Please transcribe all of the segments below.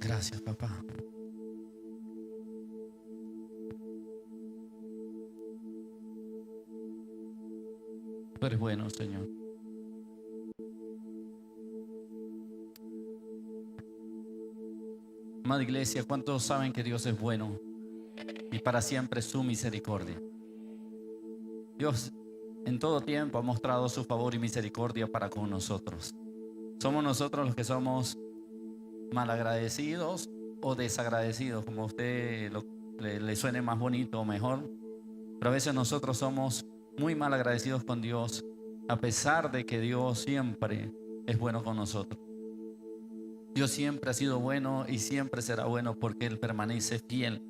Gracias, papá. Tú eres bueno, Señor. Amada iglesia, ¿cuántos saben que Dios es bueno y para siempre su misericordia? Dios en todo tiempo ha mostrado su favor y misericordia para con nosotros. Somos nosotros los que somos malagradecidos o desagradecidos, como a usted le suene más bonito o mejor. Pero a veces nosotros somos muy mal agradecidos con Dios, a pesar de que Dios siempre es bueno con nosotros. Dios siempre ha sido bueno y siempre será bueno porque Él permanece fiel.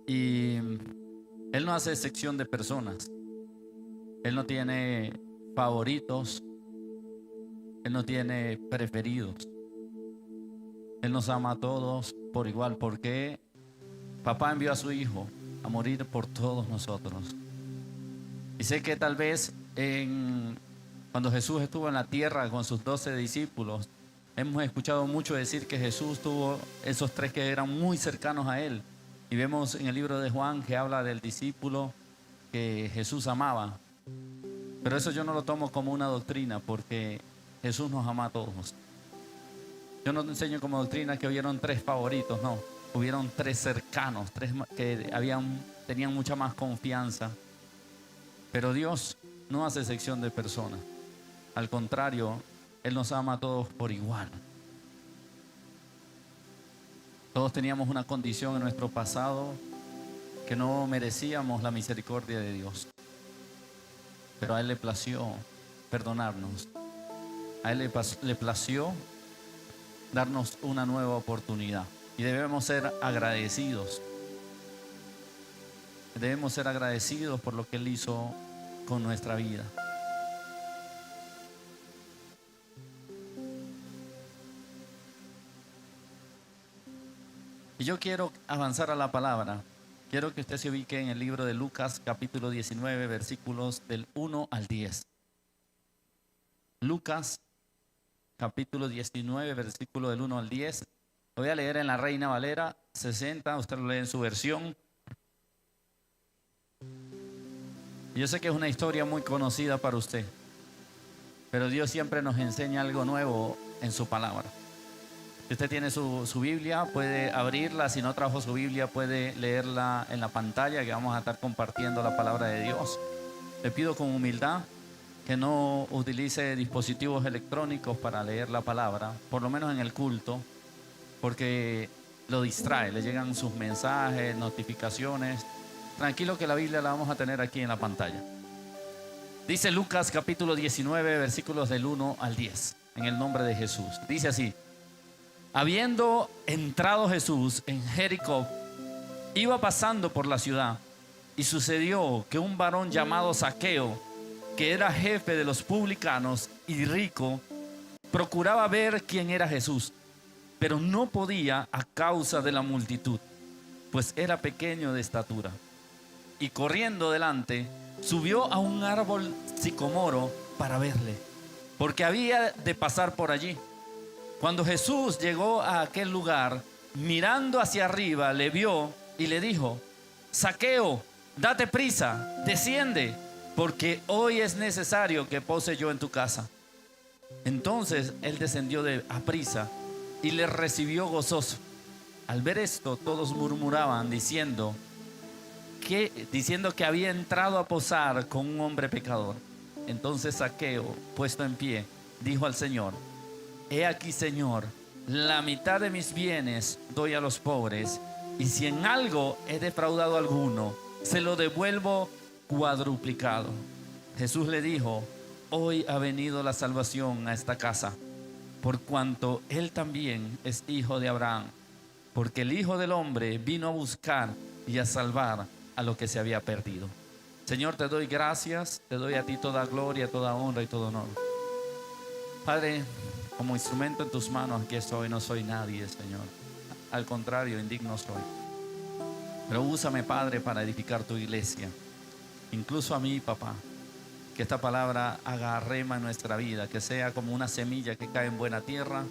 Y Él no hace excepción de personas. Él no tiene favoritos. Él no tiene preferidos. Él nos ama a todos por igual, porque papá envió a su Hijo a morir por todos nosotros. Y sé que tal vez cuando Jesús estuvo en la tierra con sus 12 discípulos, hemos escuchado mucho decir que Jesús tuvo esos 3 que eran muy cercanos a Él. Y vemos en el libro de Juan que habla del discípulo que Jesús amaba. Pero eso yo no lo tomo como una doctrina, porque Jesús nos ama a todos. Yo no te enseño como doctrina que hubieron 3 favoritos, no. Hubieron 3 cercanos, 3 que tenían mucha más confianza. Pero Dios no hace excepción de personas. Al contrario, Él nos ama a todos por igual. Todos teníamos una condición en nuestro pasado que no merecíamos la misericordia de Dios. Pero a Él le plació perdonarnos. A Él le plació darnos una nueva oportunidad. Y debemos ser agradecidos. Debemos ser agradecidos por lo que Él hizo con nuestra vida. Y yo quiero avanzar a la palabra. Quiero que usted se ubique en el libro de Lucas, capítulo 19, versículos del 1 al 10. Lucas, capítulo 19, versículo del 1 al 10. Lo voy a leer en la Reina Valera 60, usted lo lee en su versión. Yo sé que es una historia muy conocida para usted, pero Dios siempre nos enseña algo nuevo en su palabra. Si usted tiene su Biblia, puede abrirla. Si no trajo su Biblia, puede leerla en la pantalla, que vamos a estar compartiendo la palabra de Dios. Le pido con humildad que no utilice dispositivos electrónicos para leer la palabra, por lo menos en el culto, porque lo distrae, le llegan sus mensajes, notificaciones. Tranquilo que la Biblia la vamos a tener aquí en la pantalla. Dice Lucas capítulo 19, versículos del 1 al 10, en el nombre de Jesús. Dice así: habiendo entrado Jesús en Jericó, iba pasando por la ciudad, y sucedió que un varón llamado Zaqueo, que era jefe de los publicanos y rico, procuraba ver quién era Jesús, pero no podía a causa de la multitud, pues era pequeño de estatura. Y corriendo delante, subió a un árbol sicomoro para verle, porque había de pasar por allí. Cuando Jesús llegó a aquel lugar, mirando hacia arriba, le vio y le dijo: Zaqueo, date prisa, desciende, porque hoy es necesario que pose yo en tu casa. Entonces él descendió a prisa y le recibió gozoso. Al ver esto, todos murmuraban diciendo que había entrado a posar con un hombre pecador. Entonces Zaqueo, puesto en pie, dijo al Señor: he aquí, Señor, la mitad de mis bienes doy a los pobres, y si en algo he defraudado a alguno, se lo devuelvo cuadruplicado. Jesús le dijo: hoy ha venido la salvación a esta casa, por cuanto él también es hijo de Abraham, porque el Hijo del Hombre vino a buscar y a salvar a lo que se había perdido. Señor, te doy gracias, te doy a ti toda gloria, toda honra y todo honor. Padre, como instrumento en tus manos aquí estoy, no soy nadie, Señor. Al contrario, indigno soy. Pero úsame, Padre, para edificar tu iglesia. Incluso a mí, papá, que esta palabra haga rema en nuestra vida, que sea como una semilla que cae en buena tierra,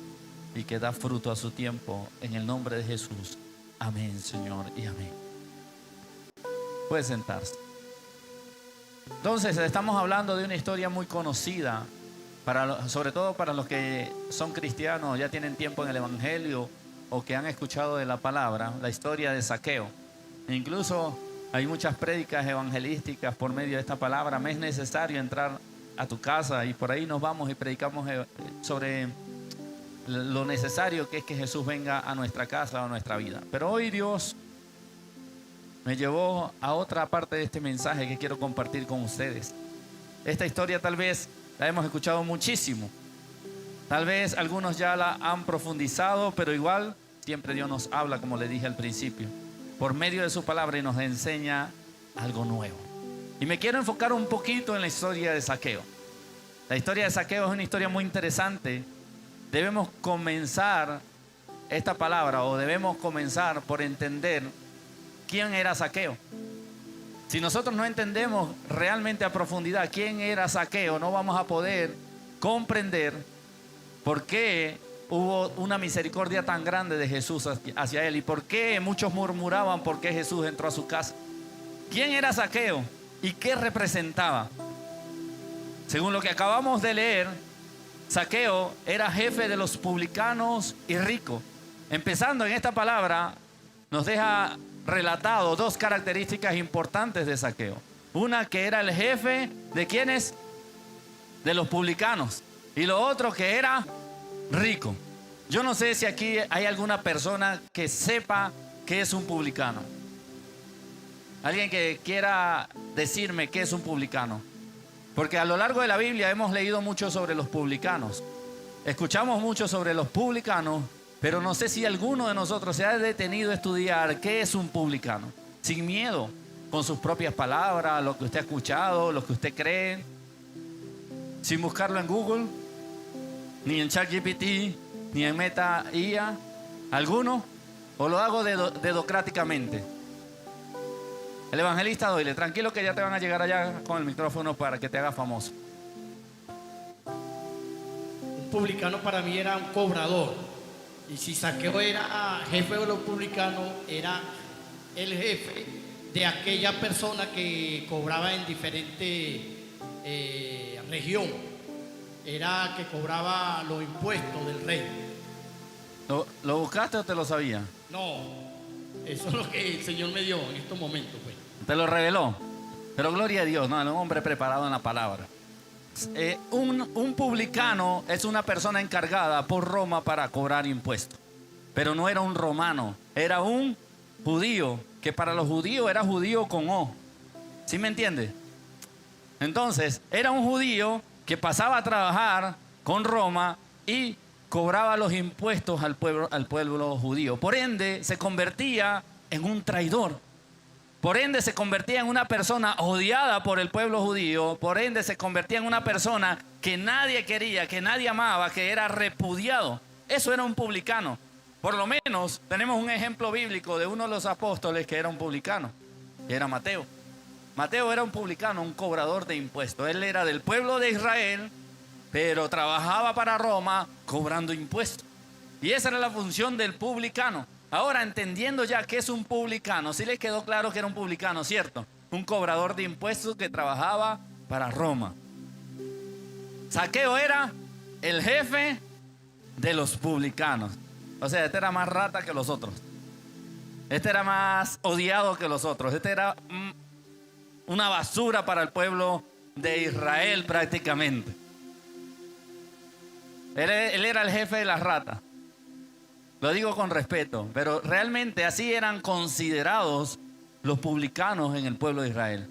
y que da fruto a su tiempo. En el nombre de Jesús. Amén, Señor, y amén. Puede sentarse. Entonces, estamos hablando de una historia muy conocida, sobre todo para los que son cristianos, ya tienen tiempo en el Evangelio o que han escuchado de la palabra, la historia de Zaqueo. Incluso hay muchas prédicas evangelísticas por medio de esta palabra. Me es necesario entrar a tu casa y por ahí nos vamos y predicamos sobre lo necesario que es que Jesús venga a nuestra casa o a nuestra vida. Pero hoy Dios me llevó a otra parte de este mensaje que quiero compartir con ustedes. Esta historia tal vez la hemos escuchado muchísimo. Tal vez algunos ya la han profundizado, pero igual siempre Dios nos habla, como le dije al principio, por medio de su palabra y nos enseña algo nuevo. Y me quiero enfocar un poquito en la historia de Zaqueo. La historia de Zaqueo es una historia muy interesante. Debemos comenzar esta palabra o debemos comenzar por entender quién era Zaqueo. Si nosotros no entendemos realmente a profundidad quién era Zaqueo, no vamos a poder comprender por qué hubo una misericordia tan grande de Jesús hacia él y por qué muchos murmuraban por qué Jesús entró a su casa. ¿Quién era Zaqueo y qué representaba? Según lo que acabamos de leer, Zaqueo era jefe de los publicanos y rico. Empezando en esta palabra, nos deja relatado dos características importantes de Zaqueo. Una, que era el jefe de ¿quiénes? De los publicanos. Y lo otro, que era rico. Yo no sé si aquí hay alguna persona que sepa qué es un publicano. Alguien que quiera decirme qué es un publicano. Porque a lo largo de la Biblia hemos leído mucho sobre los publicanos. Escuchamos mucho sobre los publicanos, pero no sé si alguno de nosotros se ha detenido a estudiar qué es un publicano. Sin miedo, con sus propias palabras, lo que usted ha escuchado, lo que usted cree. Sin buscarlo en Google, ni en ChatGPT, ni en Meta IA. ¿Alguno? ¿O lo hago dedocráticamente? El evangelista Doyle, tranquilo que ya te van a llegar allá con el micrófono para que te haga famoso. Un publicano para mí era un cobrador. Y si Zaqueo era jefe de los publicanos, era el jefe de aquella persona que cobraba en diferente región. Era que cobraba los impuestos del rey. ¿Lo buscaste o te lo sabía? No, eso es lo que el Señor me dio en estos momentos, pues. Te lo reveló. Pero gloria a Dios, no, un hombre preparado en la palabra. Un publicano es una persona encargada por Roma para cobrar impuestos. Pero no era un romano, era un judío, que para los judíos era judío con O. ¿Sí me entiende? Entonces, era un judío que pasaba a trabajar con Roma y cobraba los impuestos al pueblo judío. Por ende, se convertía en un traidor. Por ende, se convertía en una persona odiada por el pueblo judío. Por ende, se convertía en una persona que nadie quería, que nadie amaba, que era repudiado. Eso era un publicano. Por lo menos, tenemos un ejemplo bíblico de uno de los apóstoles que era un publicano, que era Mateo. Mateo era un publicano, un cobrador de impuestos. Él era del pueblo de Israel, pero trabajaba para Roma cobrando impuestos. Y esa era la función del publicano. Ahora, entendiendo ya qué es un publicano, sí les quedó claro que era un publicano, ¿cierto? Un cobrador de impuestos que trabajaba para Roma. Zaqueo era el jefe de los publicanos. O sea, este era más rata que los otros. Este era más odiado que los otros. Este era una basura para el pueblo de Israel prácticamente. Él era el jefe de las ratas. Lo digo con respeto, pero realmente así eran considerados los publicanos en el pueblo de Israel.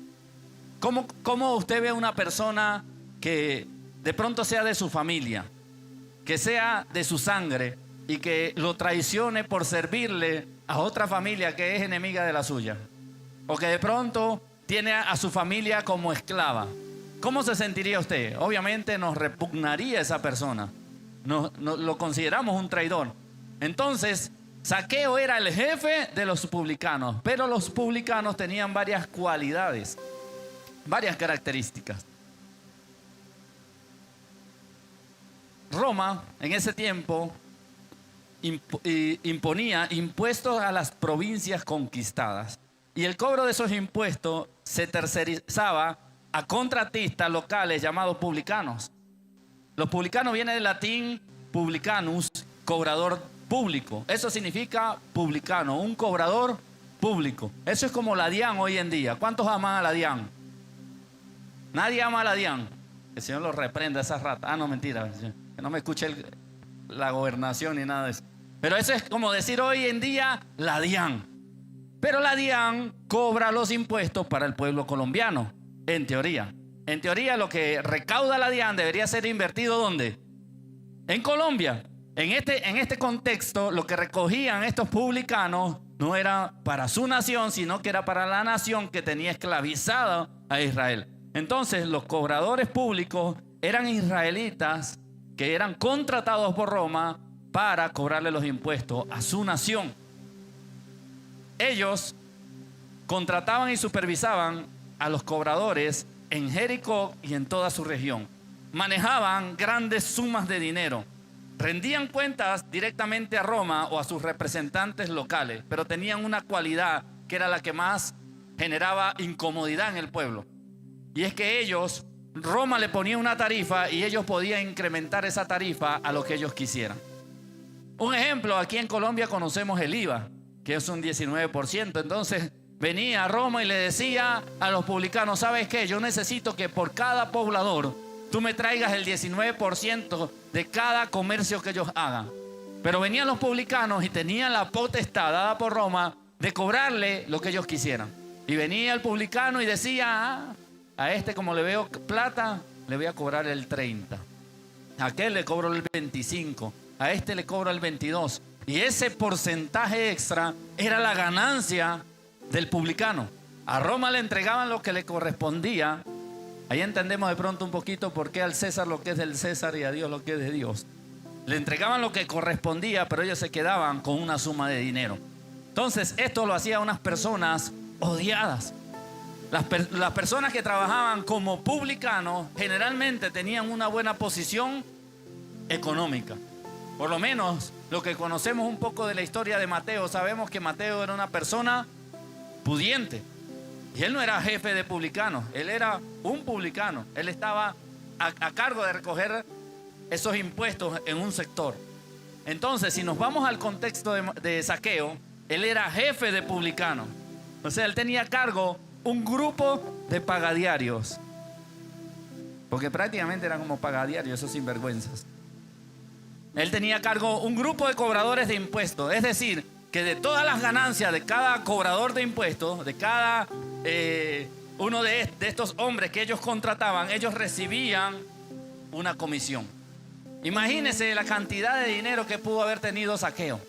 ¿Cómo usted ve a una persona que de pronto sea de su familia, que sea de su sangre y que lo traicione por servirle a otra familia que es enemiga de la suya? O que de pronto tiene a su familia como esclava. ¿Cómo se sentiría usted? Obviamente nos repugnaría esa persona. Lo consideramos un traidor. Entonces, Zaqueo era el jefe de los publicanos, pero los publicanos tenían varias cualidades, varias características. Roma, en ese tiempo, imponía impuestos a las provincias conquistadas. Y el cobro de esos impuestos se tercerizaba a contratistas locales llamados publicanos. Los publicanos vienen del latín publicanus, cobrador público. Eso significa publicano, un cobrador público. Eso es como la DIAN hoy en día. ¿Cuántos aman a la DIAN? Nadie ama a la DIAN. El Señor los reprenda a esas ratas. Ah, no, mentira. Que no me escuche la gobernación ni nada de eso. Pero eso es como decir hoy en día la DIAN. Pero la DIAN cobra los impuestos para el pueblo colombiano, en teoría. En teoría lo que recauda la DIAN debería ser invertido ¿dónde? En Colombia. En este contexto, lo que recogían estos publicanos no era para su nación, sino que era para la nación que tenía esclavizada a Israel. Entonces, los cobradores públicos eran israelitas que eran contratados por Roma para cobrarle los impuestos a su nación. Ellos contrataban y supervisaban a los cobradores en Jericó y en toda su región. Manejaban grandes sumas de dinero. Rendían cuentas directamente a Roma o a sus representantes locales, pero tenían una cualidad que era la que más generaba incomodidad en el pueblo. Y es que Roma le ponía una tarifa y ellos podían incrementar esa tarifa a lo que ellos quisieran. Un ejemplo, aquí en Colombia conocemos el IVA, que es un 19%. Entonces venía a Roma y le decía a los publicanos, ¿sabes qué? Yo necesito que por cada poblador tú me traigas el 19% de cada comercio que ellos hagan. Pero venían los publicanos y tenían la potestad dada por Roma de cobrarle lo que ellos quisieran. Y venía el publicano y decía, a este como le veo plata, le voy a cobrar el 30. A aquel le cobro el 25. A este le cobro el 22. Y ese porcentaje extra era la ganancia del publicano. A Roma le entregaban lo que le correspondía. Ahí entendemos de pronto un poquito por qué al César lo que es del César y a Dios lo que es de Dios. Le entregaban lo que correspondía, pero ellos se quedaban con una suma de dinero. Entonces esto lo hacía unas personas odiadas. Las personas que trabajaban como publicanos generalmente tenían una buena posición económica. Por lo menos lo que conocemos un poco de la historia de Mateo, sabemos que Mateo era una persona pudiente. Y él no era jefe de publicanos, él era un publicano. Él estaba a cargo de recoger esos impuestos en un sector. Entonces, si nos vamos al contexto de Zaqueo, él era jefe de publicanos. O sea, él tenía a cargo un grupo de pagadiarios. Porque prácticamente eran como pagadiarios, esos sinvergüenzas. Él tenía a cargo un grupo de cobradores de impuestos. Es decir, que de todas las ganancias de cada cobrador de impuestos, de cada uno de estos hombres que ellos contrataban, ellos recibían una comisión. Imagínense la cantidad de dinero que pudo haber tenido Zaqueo.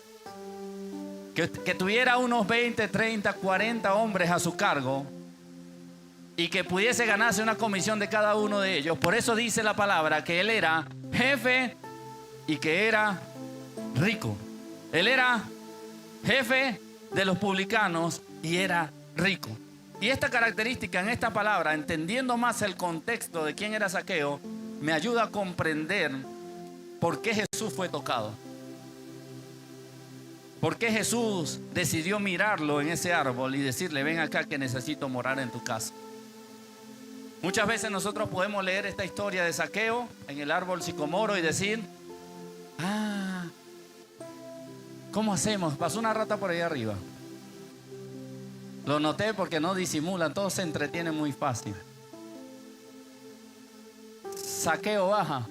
Que tuviera unos 20, 30, 40 hombres a su cargo y que pudiese ganarse una comisión de cada uno de ellos. Por eso dice la palabra que él era jefe y que era rico. Él era jefe de los publicanos y era rico. Y esta característica en esta palabra, entendiendo más el contexto de quién era Zaqueo, me ayuda a comprender por qué Jesús fue tocado. ¿Por qué Jesús decidió mirarlo en ese árbol y decirle, ven acá que necesito morar en tu casa? Muchas veces nosotros podemos leer esta historia de Zaqueo en el árbol sicomoro y decir, ¿cómo hacemos? Pasó una rata por ahí arriba. Lo noté porque no disimulan, todos se entretienen muy fácil. Zaqueo baja.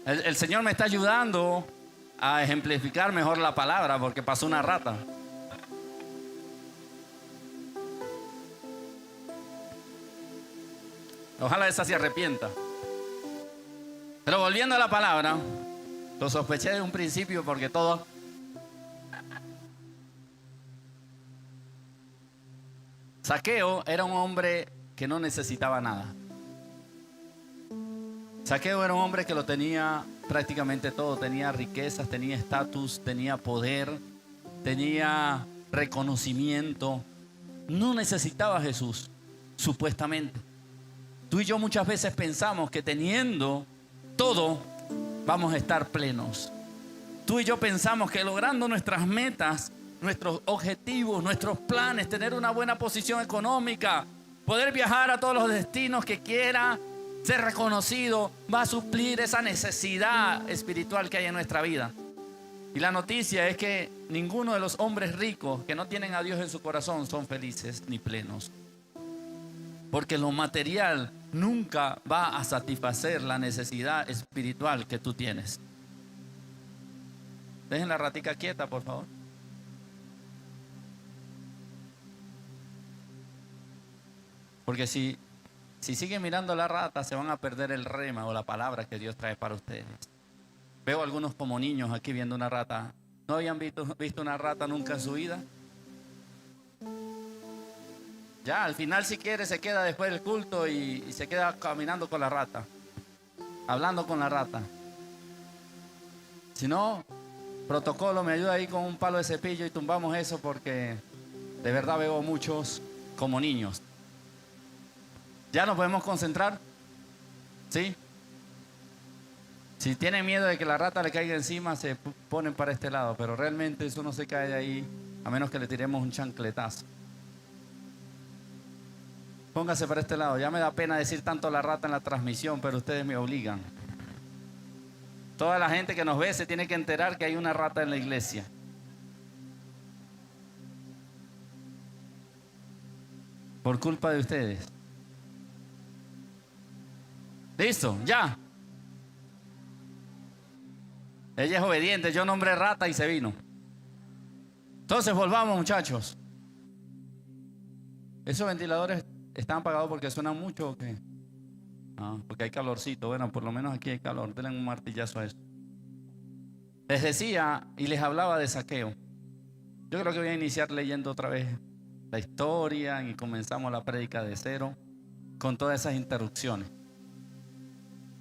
El Señor me está ayudando a ejemplificar mejor la palabra porque pasó una rata. Ojalá esa se arrepienta. Pero volviendo a la palabra, lo sospeché de un principio porque todo... Zaqueo era un hombre que no necesitaba nada. Zaqueo era un hombre que lo tenía prácticamente todo. Tenía riquezas, tenía estatus, tenía poder, tenía reconocimiento. No necesitaba a Jesús, supuestamente. Tú y yo muchas veces pensamos que teniendo todo vamos a estar plenos. Tú y yo pensamos que logrando nuestras metas, nuestros objetivos, nuestros planes, tener una buena posición económica, poder viajar a todos los destinos que quiera, ser reconocido, va a suplir esa necesidad espiritual que hay en nuestra vida. Y la noticia es que ninguno de los hombres ricos que no tienen a Dios en su corazón son felices ni plenos. Porque lo material nunca va a satisfacer la necesidad espiritual que tú tienes. Dejen la ratica quieta, por favor. Porque si siguen mirando la rata, se van a perder el rema o la palabra que Dios trae para ustedes. Veo algunos como niños aquí viendo una rata. ¿No habían visto una rata nunca en su vida? Ya, al final si quiere se queda después del culto y se queda caminando con la rata, hablando con la rata. Si no, protocolo, me ayuda ahí con un palo de cepillo y tumbamos eso, porque de verdad veo muchos como niños. ¿Ya nos podemos concentrar? ¿Sí? Si tienen miedo de que la rata le caiga encima, se ponen para este lado, pero realmente eso no se cae de ahí a menos que le tiremos un chancletazo. Póngase para este lado. Ya me da pena decir tanto la rata en la transmisión, pero ustedes me obligan. Toda la gente que nos ve se tiene que enterar que hay una rata en la iglesia. Por culpa de ustedes. ¿Listo? Ya. Ella es obediente. Yo nombré rata y se vino. Entonces volvamos, muchachos. Esos ventiladores ¿están apagados porque suenan mucho o qué? Porque hay calorcito. Bueno, por lo menos aquí hay calor. Denle un martillazo a eso. Les decía y les hablaba de Zaqueo. Yo creo que voy a iniciar leyendo otra vez la historia y comenzamos la prédica de cero con todas esas interrupciones.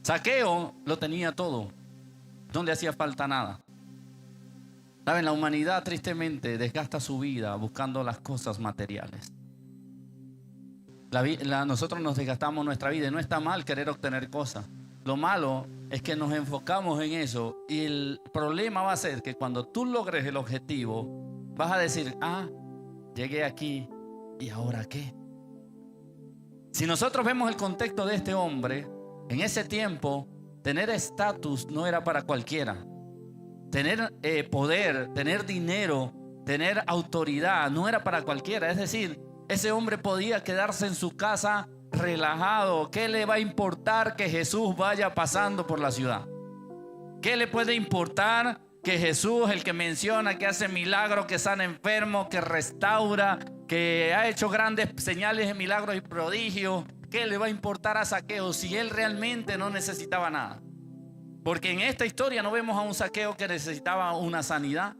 Zaqueo lo tenía todo. No le hacía falta nada. ¿Saben? La humanidad tristemente desgasta su vida buscando las cosas materiales. Nosotros nos desgastamos nuestra vida y no está mal querer obtener cosas. Lo malo es que nos enfocamos en eso y el problema va a ser que cuando tú logres el objetivo vas a decir, llegué aquí y ahora qué. Si nosotros vemos el contexto de este hombre, en ese tiempo tener estatus no era para cualquiera. Tener poder, tener dinero, tener autoridad no era para cualquiera. Es decir, ese hombre podía quedarse en su casa relajado. ¿Qué le va a importar que Jesús vaya pasando por la ciudad? ¿Qué le puede importar que Jesús, el que menciona que hace milagros, que sana enfermos, que restaura, que ha hecho grandes señales de milagros y prodigios? ¿Qué le va a importar a Zaqueo si él realmente no necesitaba nada? Porque en esta historia no vemos a un Zaqueo que necesitaba una sanidad,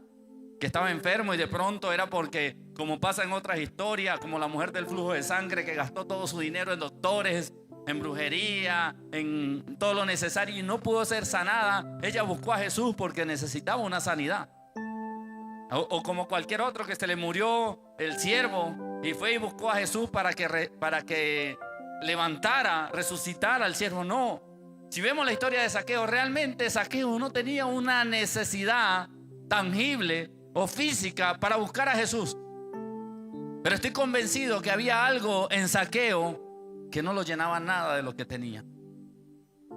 que estaba enfermo y de pronto era porque, como pasa en otras historias, como la mujer del flujo de sangre que gastó todo su dinero en doctores, en brujería, en todo lo necesario y no pudo ser sanada. Ella buscó a Jesús porque necesitaba una sanidad. O como cualquier otro que se le murió el siervo y fue y buscó a Jesús para que levantara, resucitara al siervo. No. Si vemos la historia de Zaqueo, realmente Zaqueo no tenía una necesidad tangible o física para buscar a Jesús. Pero estoy convencido que había algo en Zaqueo que no lo llenaba nada de lo que tenía.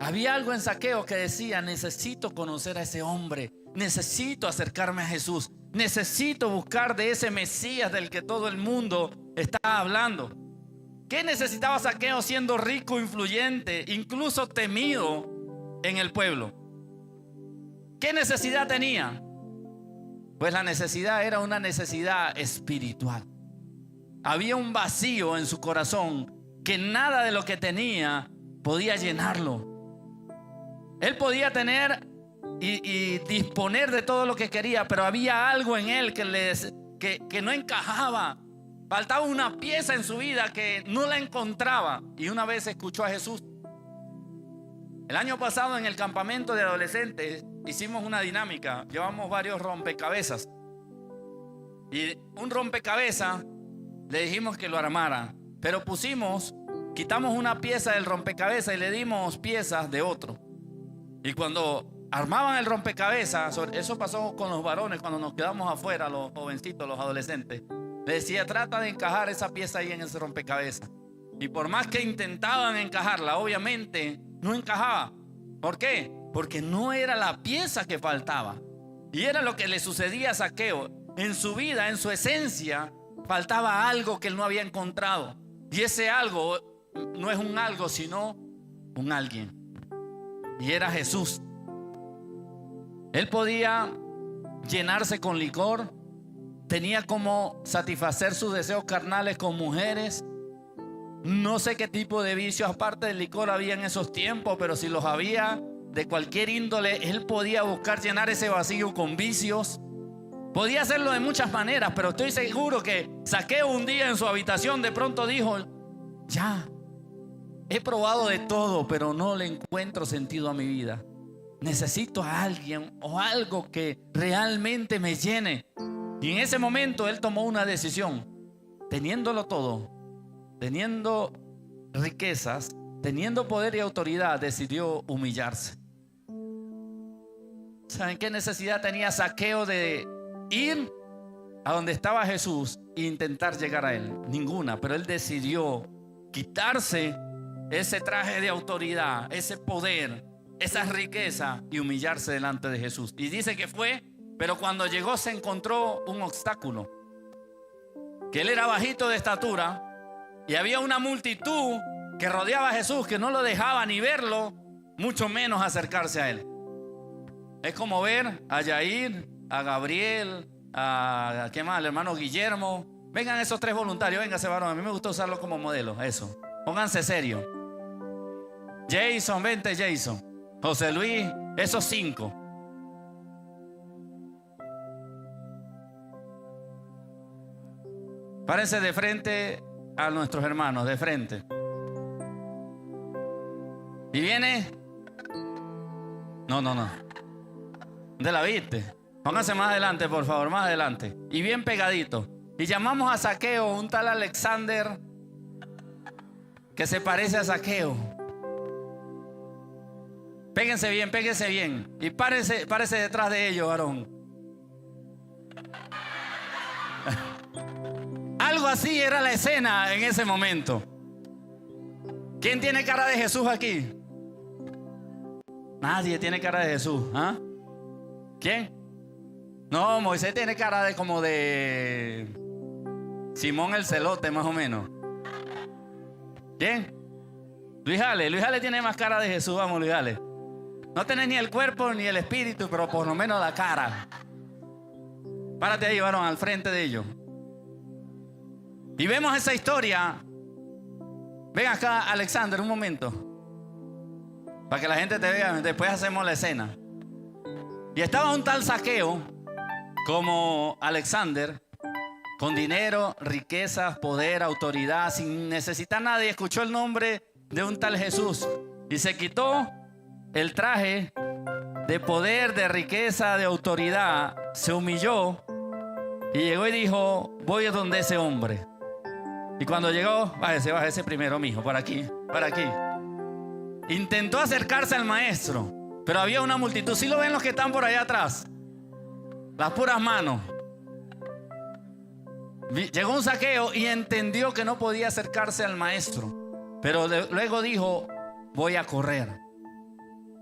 Había algo en Zaqueo que decía: necesito conocer a ese hombre, necesito acercarme a Jesús, necesito buscar de ese Mesías del que todo el mundo está hablando. ¿Qué necesitaba Zaqueo siendo rico, influyente, incluso temido en el pueblo? ¿Qué necesidad tenía? Pues la necesidad era una necesidad espiritual. Había un vacío en su corazón que nada de lo que tenía podía llenarlo. Él podía tener y disponer de todo lo que quería, pero había algo en él que no encajaba. Faltaba una pieza en su vida que no la encontraba. Y una vez escuchó a Jesús. El año pasado en el campamento de adolescentes hicimos una dinámica. Llevamos varios rompecabezas. Y un rompecabezas le dijimos que lo armara. Pero pusimos quitamos una pieza del rompecabezas y le dimos piezas de otro. Y cuando armaban el rompecabezas, eso pasó con los varones cuando nos quedamos afuera, los jovencitos, los adolescentes. Le decía, trata de encajar esa pieza ahí en ese rompecabezas. Y por más que intentaban encajarla, obviamente no encajaba. ¿Por qué? Porque no era la pieza que faltaba. Y era lo que le sucedía a Zaqueo. En su vida, en su esencia, faltaba algo que él no había encontrado. Y ese algo no es un algo, sino un alguien. Y era Jesús. Él podía llenarse con licor, tenía como satisfacer sus deseos carnales con mujeres. No sé qué tipo de vicios aparte del licor había en esos tiempos, pero si los había de cualquier índole, él podía buscar llenar ese vacío con vicios. Podía hacerlo de muchas maneras, pero estoy seguro que Zaqueo un día en su habitación de pronto dijo, ya, he probado de todo, pero no le encuentro sentido a mi vida. Necesito a alguien o algo que realmente me llene. Y en ese momento él tomó una decisión. Teniéndolo todo, teniendo riquezas, teniendo poder y autoridad, decidió humillarse. ¿Saben qué necesidad tenía Zaqueo de ir a donde estaba Jesús e intentar llegar a él? Ninguna, pero él decidió quitarse ese traje de autoridad, ese poder, esa riqueza y humillarse delante de Jesús. Y dice que fue, pero cuando llegó se encontró un obstáculo, que él era bajito de estatura y había una multitud que rodeaba a Jesús que no lo dejaba ni verlo, mucho menos acercarse a él. Es como ver a Yair, a Gabriel, a ¿qué más? Al hermano Guillermo. Vengan esos 3 voluntarios, véngase varón, a mí me gusta usarlo como modelo, eso. Pónganse serio. Jason, vente Jason. José Luis, esos 5. Párense de frente a nuestros hermanos, de frente. ¿Y viene? No. ¿Dónde la viste? Pónganse más adelante, por favor, más adelante. Y bien pegadito. Y llamamos a Zaqueo, un tal Alexander que se parece a Zaqueo. Péguense bien. Y párese detrás de ellos, varón. Algo así era la escena en ese momento. ¿Quién tiene cara de Jesús aquí? Nadie tiene cara de Jesús. ¿Ah? ¿Quién? No, Moisés tiene cara de como de Simón el Celote, más o menos. ¿Quién? Luis Jale tiene más cara de Jesús. Vamos, Luis Jale. No tenés ni el cuerpo ni el espíritu, pero por lo menos la cara. Párate ahí, varón, al frente de ellos. Y vemos esa historia. Ven acá, Alexander, un momento, para que la gente te vea. Después hacemos la escena. Y estaba un tal Zaqueo como Alexander, con dinero, riquezas, poder, autoridad, sin necesitar nada. Y escuchó el nombre de un tal Jesús y se quitó el traje de poder, de riqueza, de autoridad. Se humilló y llegó y dijo, voy a donde ese hombre. Y cuando llegó, bájese primero, mijo, por aquí. Intentó acercarse al maestro, pero había una multitud. ¿Sí lo ven los que están por allá atrás? Las puras manos. Llegó un Zaqueo y entendió que no podía acercarse al maestro, pero luego dijo, voy a correr.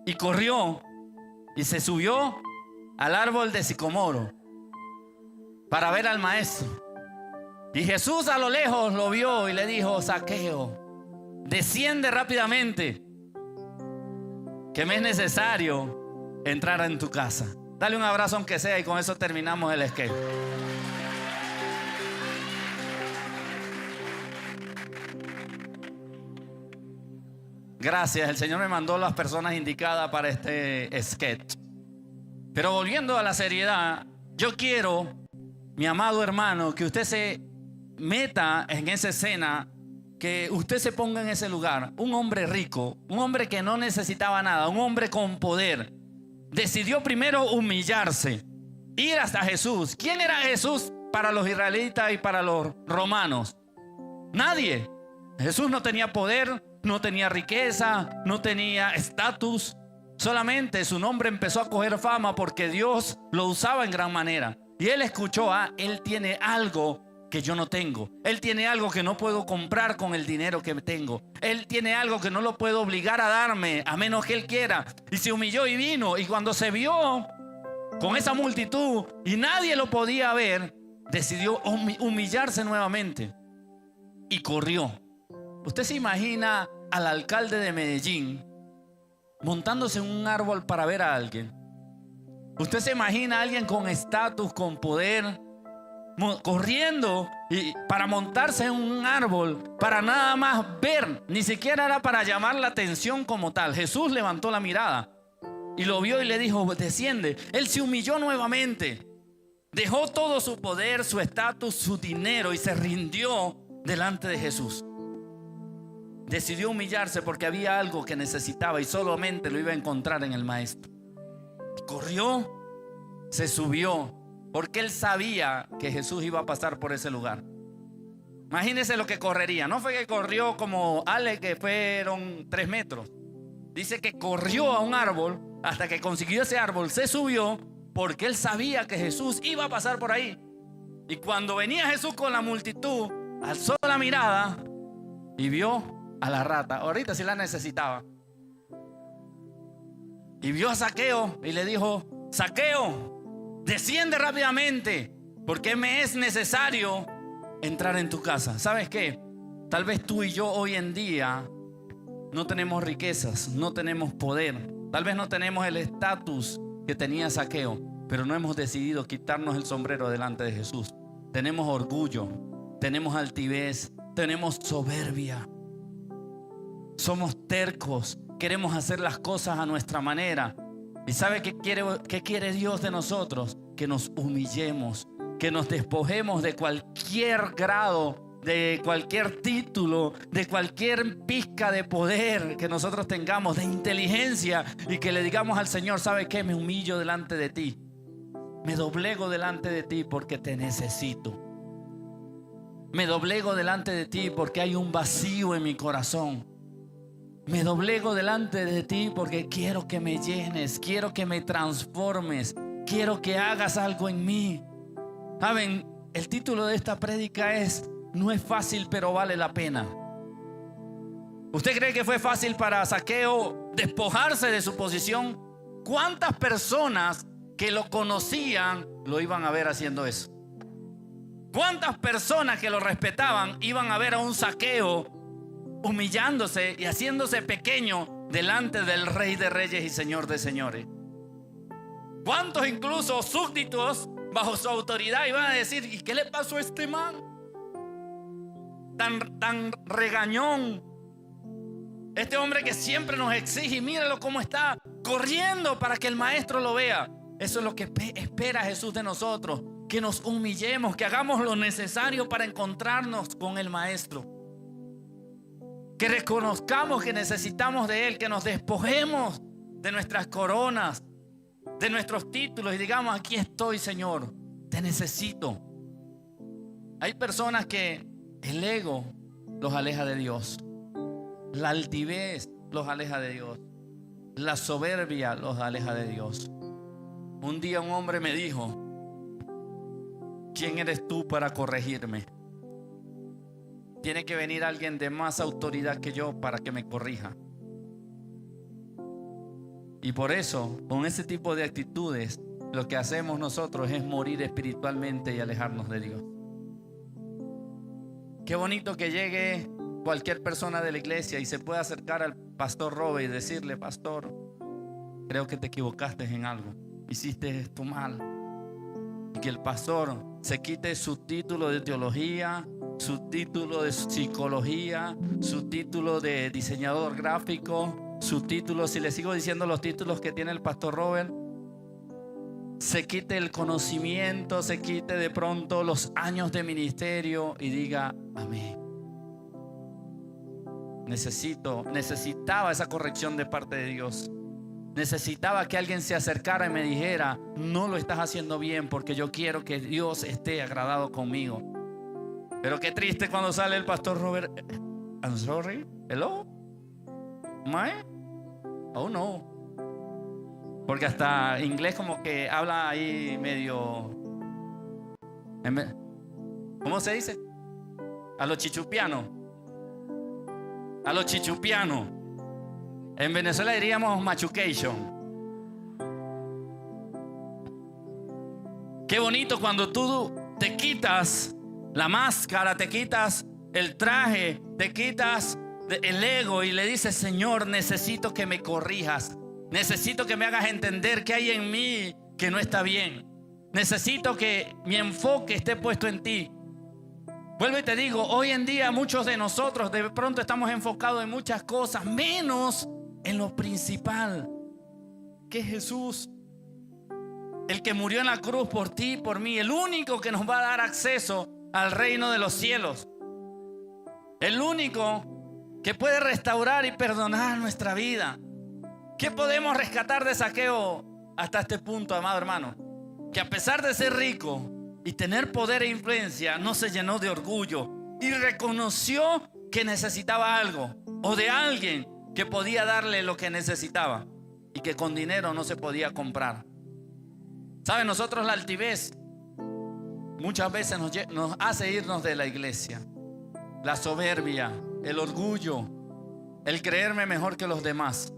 Y corrió y se subió al árbol de sicomoro para ver al maestro. Y Jesús a lo lejos lo vio y le dijo, Zaqueo, desciende rápidamente, que me es necesario entrar en tu casa. Dale un abrazo aunque sea y con eso terminamos el sketch. Gracias, el Señor me mandó las personas indicadas para este sketch. Pero volviendo a la seriedad, yo quiero, mi amado hermano, que usted se meta en esa escena, que usted se ponga en ese lugar. Un hombre rico, un hombre que no necesitaba nada, un hombre con poder, decidió primero humillarse, ir hasta Jesús. ¿Quién era Jesús para los israelitas y para los romanos? Nadie. Jesús no tenía poder, no tenía riqueza, no tenía estatus. Solamente su nombre empezó a coger fama porque Dios lo usaba en gran manera. Y él escuchó, él tiene algo que yo no tengo. Él tiene algo que no puedo comprar con el dinero que tengo. Él tiene algo que no lo puedo obligar a darme, a menos que él quiera. Y se humilló y vino. Y cuando se vio con esa multitud y nadie lo podía ver, decidió humillarse nuevamente y corrió. Usted se imagina al alcalde de Medellín montándose en un árbol para ver a alguien. Usted se imagina a alguien con estatus, con poder, corriendo y para montarse en un árbol para nada más ver. Ni siquiera era para llamar la atención como tal. Jesús levantó la mirada y lo vio y le dijo: desciende. Él se humilló nuevamente, dejó todo su poder, su estatus, su dinero y se rindió delante de Jesús. Decidió humillarse porque había algo que necesitaba y solamente lo iba a encontrar en el Maestro. Corrió, se subió, porque él sabía que Jesús iba a pasar por ese lugar. Imagínese lo que correría. No fue que corrió como Ale, que fueron 3 metros. Dice que corrió a un árbol hasta que consiguió ese árbol, se subió, porque él sabía que Jesús iba a pasar por ahí. Y cuando venía Jesús con la multitud, alzó la mirada y vio a la rata. Ahorita sí la necesitaba. Y vio a Zaqueo y le dijo: Zaqueo, desciende rápidamente, porque me es necesario entrar en tu casa. ¿Sabes qué? Tal vez tú y yo hoy en día no tenemos riquezas, no tenemos poder, tal vez no tenemos el estatus que tenía Zaqueo, pero no hemos decidido quitarnos el sombrero delante de Jesús. Tenemos orgullo, tenemos altivez, tenemos soberbia, somos tercos, queremos hacer las cosas a nuestra manera. ¿Y sabe qué quiere Dios de nosotros? Que nos humillemos, que nos despojemos de cualquier grado, de cualquier título, de cualquier pizca de poder que nosotros tengamos, de inteligencia, y que le digamos al Señor: ¿sabe qué? Me humillo delante de ti, me doblego delante de ti porque te necesito. Me doblego delante de ti porque hay un vacío en mi corazón. Me doblego delante de ti porque quiero que me llenes, quiero que me transformes, quiero que hagas algo en mí. ¿Saben? El título de esta prédica es: no es fácil, pero vale la pena. ¿Usted cree que fue fácil para Zaqueo despojarse de su posición? ¿Cuántas personas que lo conocían lo iban a ver haciendo eso? ¿Cuántas personas que lo respetaban iban a ver a un Zaqueo humillándose y haciéndose pequeño delante del Rey de Reyes y Señor de Señores? ¿Cuántos incluso súbditos bajo su autoridad iban a decir: ¿y qué le pasó a este man? Tan regañón. Este hombre que siempre nos exige, y míralo cómo está corriendo para que el Maestro lo vea. Eso es lo que espera Jesús de nosotros, que nos humillemos, que hagamos lo necesario para encontrarnos con el Maestro, que reconozcamos que necesitamos de Él, que nos despojemos de nuestras coronas, de nuestros títulos y digamos: aquí estoy, Señor, te necesito. Hay personas que el ego los aleja de Dios, la altivez los aleja de Dios, la soberbia los aleja de Dios. Un día un hombre me dijo: ¿quién eres tú para corregirme? Tiene que venir alguien de más autoridad que yo para que me corrija. Y por eso, con ese tipo de actitudes, lo que hacemos nosotros es morir espiritualmente y alejarnos de Dios. Qué bonito que llegue cualquier persona de la iglesia y se pueda acercar al pastor Robert y decirle: pastor, creo que te equivocaste en algo, hiciste esto mal. Y que el pastor se quite su título de teología, su título de psicología, su título de diseñador gráfico, su título, si le sigo diciendo los títulos que tiene el pastor Robert, se quite el conocimiento, se quite de pronto los años de ministerio y diga: amén. Necesitaba esa corrección de parte de Dios. Necesitaba que alguien se acercara y me dijera: no lo estás haciendo bien, porque yo quiero que Dios esté agradado conmigo. Pero qué triste cuando sale el pastor Robert: I'm sorry. Hello? ¿My? Oh no. Porque hasta inglés como que habla ahí medio... ¿Cómo se dice? A los chichupianos. A los chichupianos. En Venezuela diríamos machucation. Qué bonito cuando tú te quitas la máscara, te quitas el traje, te quitas el ego y le dices: Señor, necesito que me corrijas. Necesito que me hagas entender qué hay en mí que no está bien. Necesito que mi enfoque esté puesto en ti. Vuelvo y te digo, hoy en día muchos de nosotros de pronto estamos enfocados en muchas cosas, menos en lo principal, que es Jesús. El que murió en la cruz por ti y por mí, el único que nos va a dar acceso al reino de los cielos. El único que puede restaurar y perdonar nuestra vida. ¿Qué podemos rescatar de Zaqueo hasta este punto, amado hermano? Que a pesar de ser rico y tener poder e influencia, no se llenó de orgullo y reconoció que necesitaba algo o de alguien que podía darle lo que necesitaba y que con dinero no se podía comprar. ¿Saben? Nosotros la altivez muchas veces nos hace irnos de la iglesia. La soberbia, el orgullo, el creerme mejor que los demás.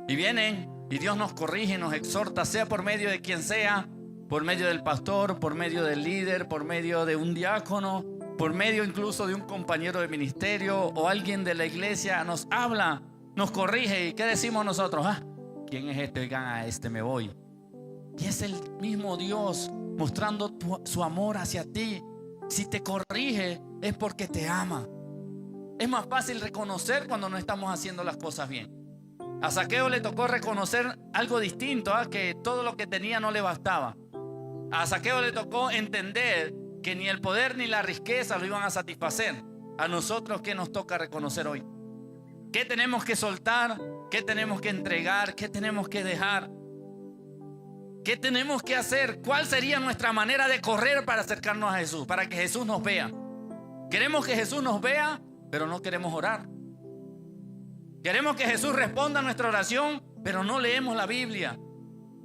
Y vienen y Dios nos corrige y nos exhorta, sea por medio de quien sea, por medio del pastor, por medio del líder, por medio de un diácono, por medio incluso de un compañero de ministerio o alguien de la iglesia. Nos habla, nos corrige. ¿Y qué decimos nosotros? ¿Quién es este? Oigan, a este me voy. Y es el mismo Dios mostrando su amor hacia ti. Si te corrige es porque te ama. Es más fácil reconocer cuando no estamos haciendo las cosas bien. A Zaqueo le tocó reconocer algo distinto, que todo lo que tenía no le bastaba. A Zaqueo le tocó entender que ni el poder ni la riqueza lo iban a satisfacer. A nosotros, ¿qué nos toca reconocer hoy? ¿Qué tenemos que soltar? ¿Qué tenemos que entregar? ¿Qué tenemos que dejar? ¿Qué tenemos que hacer? ¿Cuál sería nuestra manera de correr para acercarnos a Jesús? Para que Jesús nos vea. Queremos que Jesús nos vea, pero no queremos orar. Queremos que Jesús responda a nuestra oración, pero no leemos la Biblia.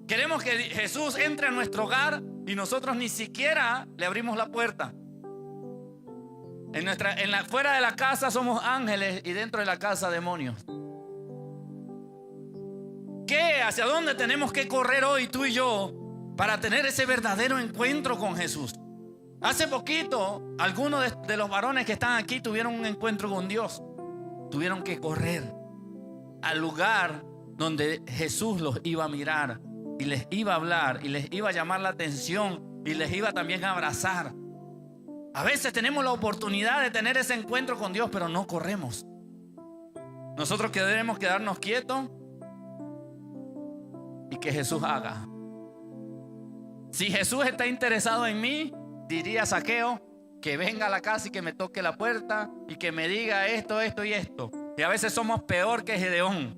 Queremos que Jesús entre a nuestro hogar y nosotros ni siquiera le abrimos la puerta. Fuera de la casa somos ángeles y dentro de la casa demonios. ¿Qué? ¿Hacia dónde tenemos que correr hoy tú y yo para tener ese verdadero encuentro con Jesús? Hace poquito, algunos de los varones que están aquí tuvieron un encuentro con Dios. Tuvieron que correr al lugar donde Jesús los iba a mirar y les iba a hablar y les iba a llamar la atención y les iba también a abrazar. A veces tenemos la oportunidad de tener ese encuentro con Dios, pero no corremos. Nosotros debemos quedarnos quietos y que Jesús haga. Si Jesús está interesado en mí, diría Zaqueo, que venga a la casa y que me toque la puerta y que me diga esto, esto y esto. Y a veces somos peor que Gedeón.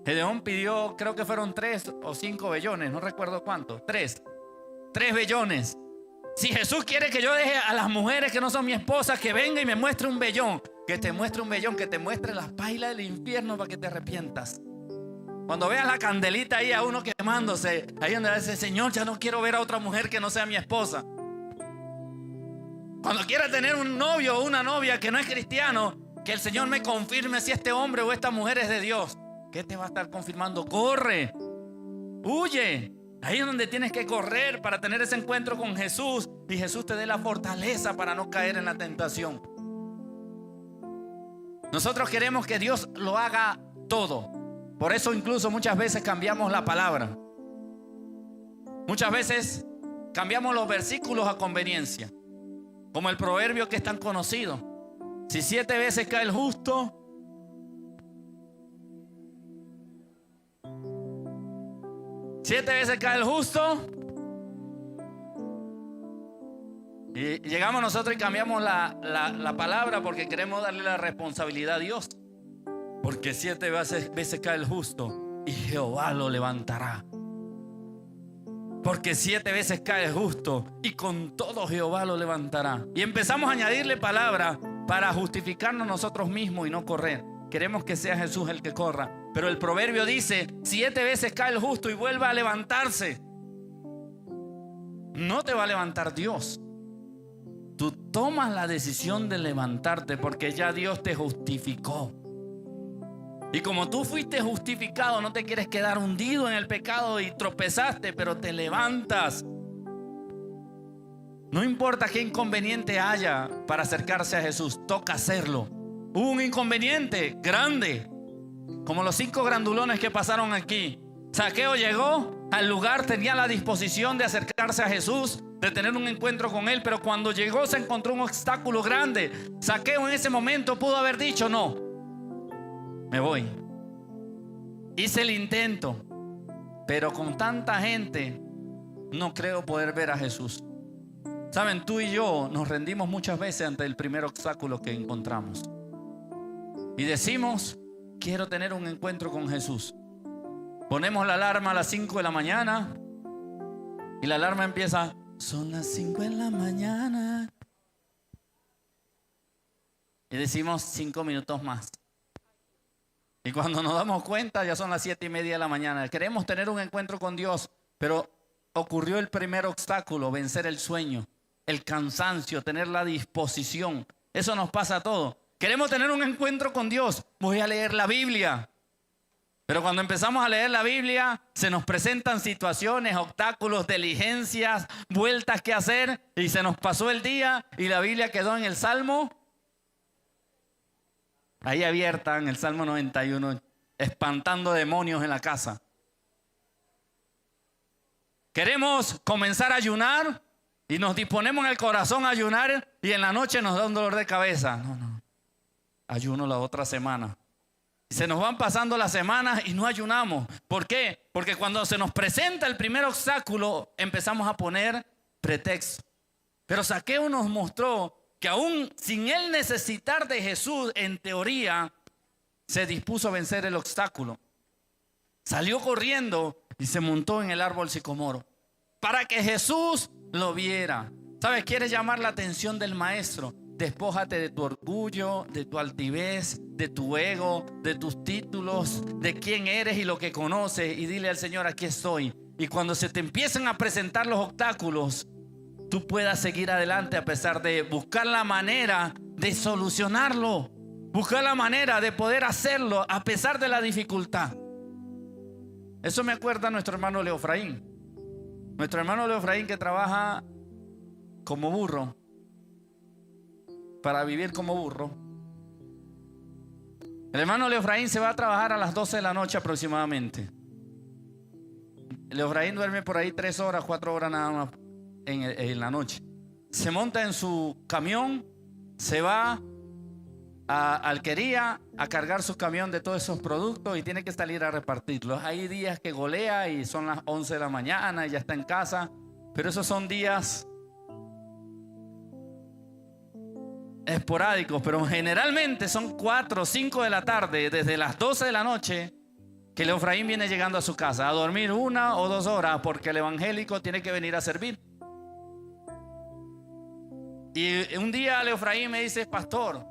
Gedeón pidió, creo que fueron 3 o 5 vellones, no recuerdo cuántos. 3 vellones. Si Jesús quiere que yo deje a las mujeres que no son mi esposa, que venga y me muestre un vellón, que te muestre un vellón, que te muestre las pailas del infierno para que te arrepientas. Cuando veas la candelita ahí a uno quemándose, ahí donde dice: Señor, ya no quiero ver a otra mujer que no sea mi esposa. Cuando quiera tener un novio o una novia que no es cristiano, que el Señor me confirme si este hombre o esta mujer es de Dios. ¿Qué te va a estar confirmando? Corre, huye. Ahí es donde tienes que correr para tener ese encuentro con Jesús y Jesús te dé la fortaleza para no caer en la tentación. Nosotros queremos que Dios lo haga todo. Por eso incluso muchas veces cambiamos la palabra. Muchas veces cambiamos los versículos a conveniencia. Como el proverbio que es tan conocido: si 7 veces cae el justo, y llegamos nosotros y cambiamos la palabra porque queremos darle la responsabilidad a Dios. Porque 7 veces cae el justo y Jehová lo levantará. Porque 7 veces cae el justo y con todo Jehová lo levantará. Y empezamos a añadirle palabra para justificarnos nosotros mismos y no correr. Queremos que sea Jesús el que corra. Pero el proverbio dice: 7 veces cae el justo y vuelve a levantarse. No te va a levantar Dios. Tú tomas la decisión de levantarte porque ya Dios te justificó. Y como tú fuiste justificado, no te quieres quedar hundido en el pecado y tropezaste, pero te levantas. No importa qué inconveniente haya para acercarse a Jesús, toca hacerlo. Hubo un inconveniente grande, como los 5 grandulones que pasaron aquí. Zaqueo llegó al lugar, tenía la disposición de acercarse a Jesús, de tener un encuentro con él, pero cuando llegó se encontró un obstáculo grande. Zaqueo en ese momento pudo haber dicho: no, me voy. Hice el intento, pero con tanta gente no creo poder ver a Jesús. Saben, tú y yo nos rendimos muchas veces ante el primer obstáculo que encontramos y decimos: quiero tener un encuentro con Jesús. Ponemos la alarma a las 5 de la mañana y la alarma empieza: son las 5 de la mañana. Y decimos 5 minutos más. Y cuando nos damos cuenta ya son las 7:30 de la mañana. Queremos tener un encuentro con Dios, pero ocurrió el primer obstáculo: vencer el sueño, el cansancio, tener la disposición. Eso nos pasa a todos. Queremos tener un encuentro con Dios. Voy a leer la Biblia. Pero cuando empezamos a leer la Biblia, se nos presentan situaciones, obstáculos, diligencias, vueltas que hacer, y se nos pasó el día y la Biblia quedó en el Salmo, ahí abierta, en el Salmo 91, espantando demonios en la casa. Queremos comenzar a ayunar y nos disponemos en el corazón a ayunar y en la noche nos da un dolor de cabeza. No, ayuno la otra semana. Y se nos van pasando las semanas y no ayunamos. ¿Por qué? Porque cuando se nos presenta el primer obstáculo empezamos a poner pretextos. Pero Zaqueo nos mostró que aún sin él necesitar de Jesús, en teoría, se dispuso a vencer el obstáculo. Salió corriendo y se montó en el árbol sicomoro para que Jesús lo viera. ¿Sabes? ¿Quieres llamar la atención del maestro? Despójate de tu orgullo, de tu altivez, de tu ego, de tus títulos, de quién eres y lo que conoces, y dile al Señor: aquí estoy. Y cuando se te empiecen a presentar los obstáculos, tú puedas seguir adelante a pesar de buscar la manera de solucionarlo, buscar la manera de poder hacerlo a pesar de la dificultad. Eso me acuerda a nuestro hermano Leofraín. Nuestro hermano Leofraín, que trabaja como burro, para vivir como burro. El hermano Leofraín se va a trabajar a las 12 de la noche aproximadamente. Leofraín duerme por ahí 3 horas, 4 horas nada más en la noche. Se monta en su camión, se va a Alquería a cargar su camión de todos esos productos y tiene que salir a repartirlos. Hay días que golea y son las 11 de la mañana y ya está en casa, pero esos son días esporádicos, pero generalmente son 4 o 5 de la tarde, desde las 12 de la noche, que Leofraín viene llegando a su casa a dormir 1 o 2 horas, porque el evangélico tiene que venir a servir. Y un día Leofraín me dice: pastor,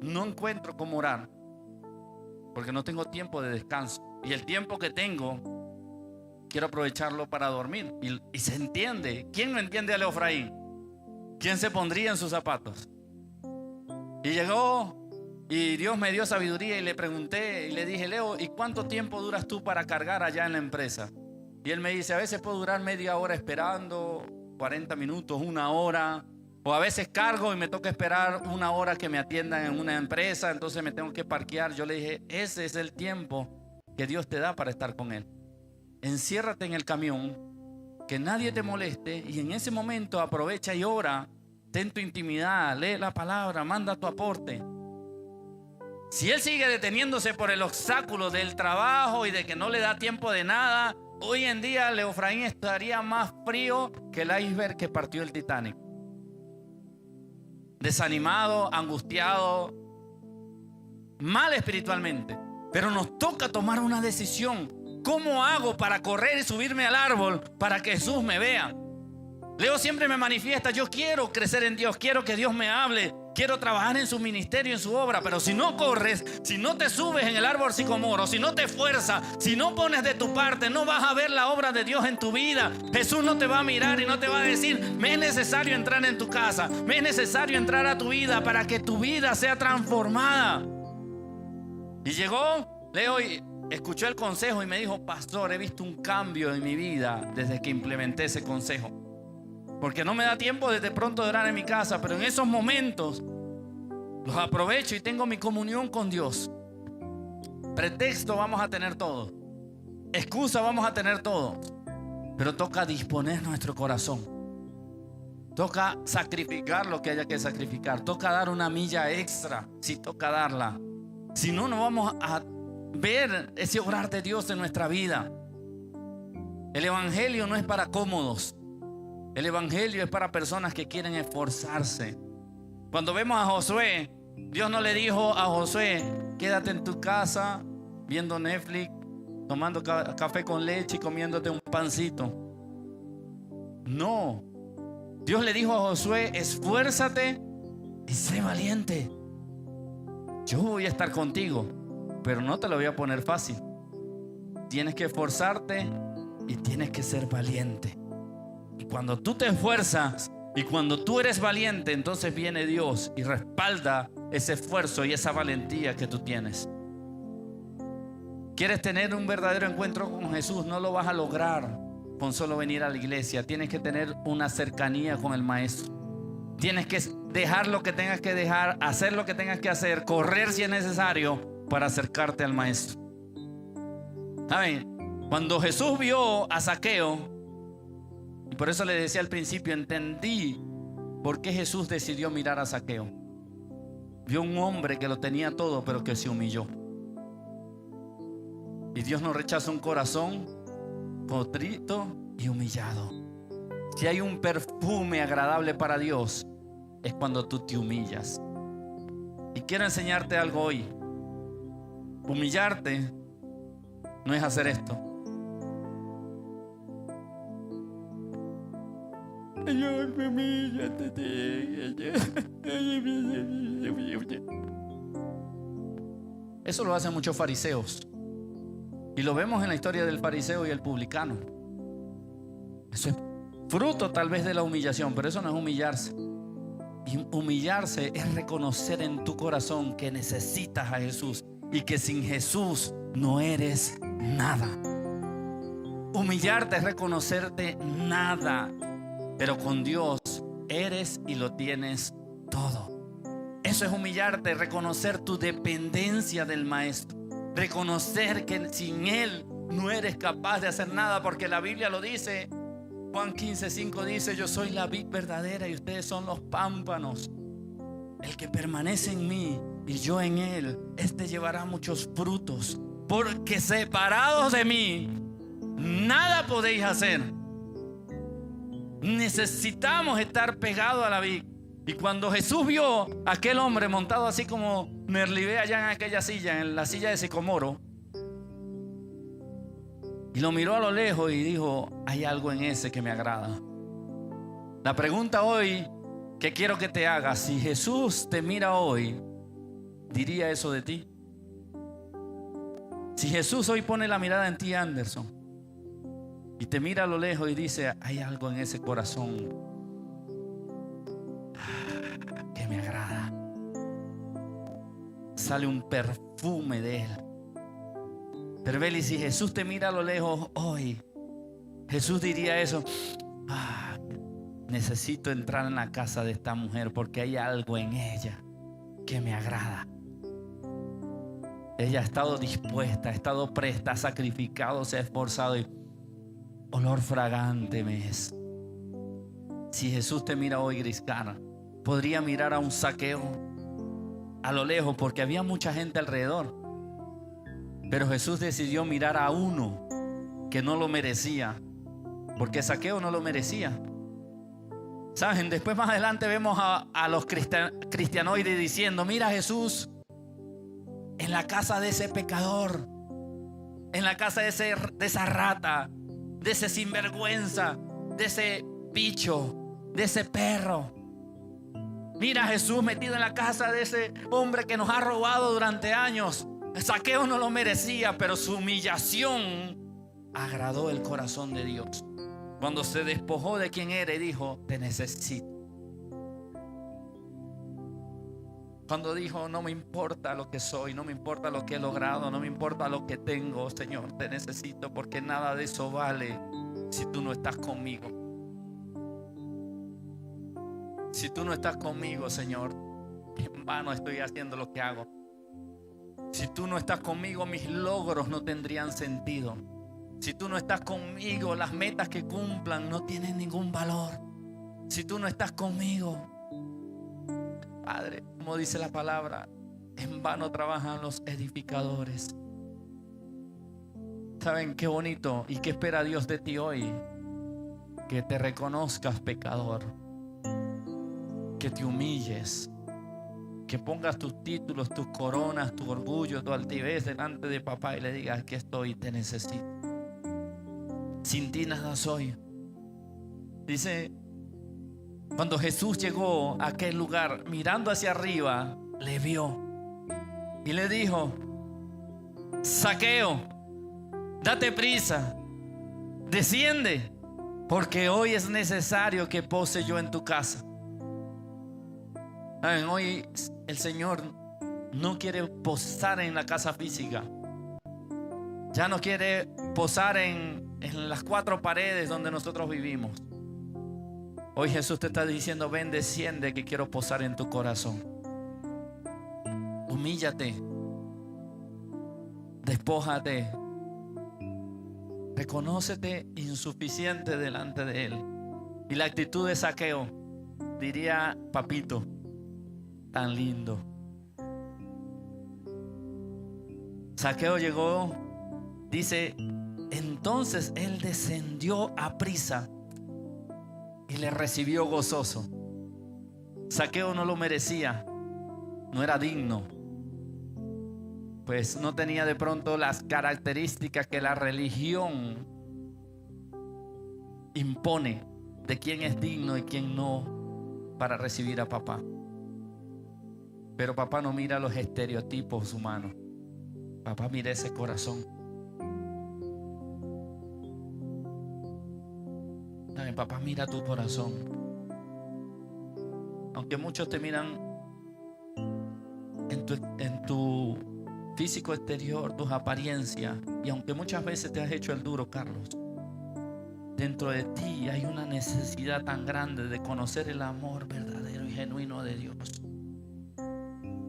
no encuentro cómo orar, porque no tengo tiempo de descanso, y el tiempo que tengo quiero aprovecharlo para dormir. Y se entiende. ¿Quién no entiende a Leofraín? ¿Quién se pondría en sus zapatos? Y llegó y Dios me dio sabiduría y le pregunté y le dije: Leo, ¿y cuánto tiempo duras tú para cargar allá en la empresa? Y él me dice: a veces puedo durar media hora esperando, 40 minutos, 1 hora, o a veces cargo y me toca esperar 1 hora que me atiendan en una empresa, entonces me tengo que parquear. Yo le dije: ese es el tiempo que Dios te da para estar con Él. Enciérrate en el camión, que nadie te moleste, y en ese momento aprovecha y ora, ten tu intimidad, lee la palabra, manda tu aporte. Si él sigue deteniéndose por el obstáculo del trabajo y de que no le da tiempo de nada, hoy en día Leofraín estaría más frío que el iceberg que partió el Titanic. Desanimado, angustiado, mal espiritualmente. Pero nos toca tomar una decisión. ¿Cómo hago para correr y subirme al árbol para que Jesús me vea? Leo siempre me manifiesta: yo quiero crecer en Dios, quiero que Dios me hable, quiero trabajar en su ministerio, en su obra. Pero si no corres, si no te subes en el árbol sicomoro, si no te esfuerzas, si no pones de tu parte, no vas a ver la obra de Dios en tu vida. Jesús no te va a mirar y no te va a decir: me es necesario entrar en tu casa, me es necesario entrar a tu vida para que tu vida sea transformada. Y llegó Leo y escuchó el consejo y me dijo: pastor, he visto un cambio en mi vida desde que implementé ese consejo. Porque no me da tiempo de pronto de orar en mi casa, pero en esos momentos los aprovecho y tengo mi comunión con Dios. Pretexto vamos a tener todo, excusa vamos a tener todo, pero toca disponer nuestro corazón. Toca sacrificar lo que haya que sacrificar. Toca dar una milla extra si toca darla. Si no, no vamos a ver ese obrar de Dios en nuestra vida. El evangelio no es para cómodos. El evangelio es para personas que quieren esforzarse. Cuando vemos a Josué, Dios no le dijo a Josué: quédate en tu casa viendo Netflix, tomando café con leche y comiéndote un pancito. No. Dios le dijo a Josué: esfuérzate y sé valiente. Yo voy a estar contigo, pero no te lo voy a poner fácil. Tienes que esforzarte y tienes que ser valiente. Y cuando tú te esfuerzas y cuando tú eres valiente, entonces viene Dios y respalda ese esfuerzo y esa valentía que tú tienes. ¿Quieres tener un verdadero encuentro con Jesús? No lo vas a lograr con solo venir a la iglesia. Tienes que tener una cercanía con el Maestro. Tienes que dejar lo que tengas que dejar, hacer lo que tengas que hacer, correr si es necesario para acercarte al Maestro. ¿Saben? Cuando Jesús vio a Zaqueo, y por eso le decía al principio, entendí por qué Jesús decidió mirar a Zaqueo. Vio un hombre que lo tenía todo, pero que se humilló. Y Dios no rechaza un corazón contrito y humillado. Si hay un perfume agradable para Dios, es cuando tú te humillas. Y quiero enseñarte algo hoy. Humillarte no es hacer esto. Señor, me humilla. Eso lo hacen muchos fariseos. Y lo vemos en la historia del fariseo y el publicano. Eso es fruto tal vez de la humillación, pero eso no es humillarse. Y humillarse es reconocer en tu corazón que necesitas a Jesús y que sin Jesús no eres nada. Humillarte es reconocerte nada, pero con Dios eres y lo tienes todo. Eso es humillarte, reconocer tu dependencia del Maestro, reconocer que sin Él no eres capaz de hacer nada, porque la Biblia lo dice. Juan 15:5 dice: yo soy la vid verdadera y ustedes son los pámpanos. El que permanece en mí y yo en él, este llevará muchos frutos, porque separados de mí nada podéis hacer. Necesitamos estar pegados a la vid. Y cuando Jesús vio a aquel hombre montado así como Merlibé allá en aquella silla, en la silla de sicomoro, y lo miró a lo lejos y dijo: hay algo en ese que me agrada. La pregunta hoy que quiero que te hagas: si Jesús te mira hoy, ¿diría eso de ti? Si Jesús hoy pone la mirada en ti, Anderson, y te mira a lo lejos y dice: hay algo en ese corazón que me agrada, sale un perfume de él. Pero Beli, si Jesús te mira a lo lejos hoy, Jesús diría eso: necesito entrar en la casa de esta mujer porque hay algo en ella que me agrada. Ella ha estado dispuesta, ha estado presta, ha sacrificado, se ha esforzado y olor fragante me es. Si Jesús te mira hoy, Griscar, podría mirar a un Zaqueo a lo lejos porque había mucha gente alrededor. Pero Jesús decidió mirar a uno que no lo merecía, porque Zaqueo no lo merecía. ¿Saben? Después más adelante vemos a los cristianoides diciendo: mira, Jesús en la casa de ese pecador, en la casa de esa rata, de ese sinvergüenza, de ese bicho, de ese perro. Mira a Jesús metido en la casa de ese hombre que nos ha robado durante años. Zaqueo no lo merecía, pero su humillación agradó el corazón de Dios. Cuando se despojó de quien era y dijo: te necesito. Cuando dijo: no me importa lo que soy, no me importa lo que he logrado, no me importa lo que tengo, Señor, te necesito, porque nada de eso vale si tú no estás conmigo. Si tú no estás conmigo, Señor, en vano estoy haciendo lo que hago. Si tú no estás conmigo, mis logros no tendrían sentido. Si tú no estás conmigo, las metas que cumplan no tienen ningún valor. Si tú no estás conmigo, Padre, como dice la palabra, en vano trabajan los edificadores. ¿Saben qué bonito y qué espera Dios de ti hoy? Que te reconozcas pecador, que te humilles, que pongas tus títulos, tus coronas, tu orgullo, tu altivez delante de papá y le digas: aquí estoy, te necesito. Sin ti nada soy. Dice, cuando Jesús llegó a aquel lugar, mirando hacia arriba, le vio y le dijo: Zaqueo, date prisa, desciende, porque hoy es necesario que pose yo en tu casa. Hoy el Señor no quiere posar en la casa física. Ya no quiere posar en las cuatro paredes donde nosotros vivimos. Hoy Jesús te está diciendo: ven, desciende, que quiero posar en tu corazón. Humíllate, despójate, reconócete insuficiente delante de Él. Y la actitud de Zaqueo, diría papito, tan lindo. Zaqueo llegó, dice, entonces él descendió a prisa y le recibió gozoso. Zaqueo no lo merecía, no era digno, pues no tenía de pronto las características que la religión impone de quién es digno y quién no para recibir a papá. Pero papá no mira los estereotipos humanos. Papá mira ese corazón. ¿Saben? Papá mira tu corazón. Aunque muchos te miran en tu físico exterior, tus apariencias, y aunque muchas veces te has hecho el duro, Carlos, dentro de ti hay una necesidad tan grande de conocer el amor verdadero y genuino de Dios.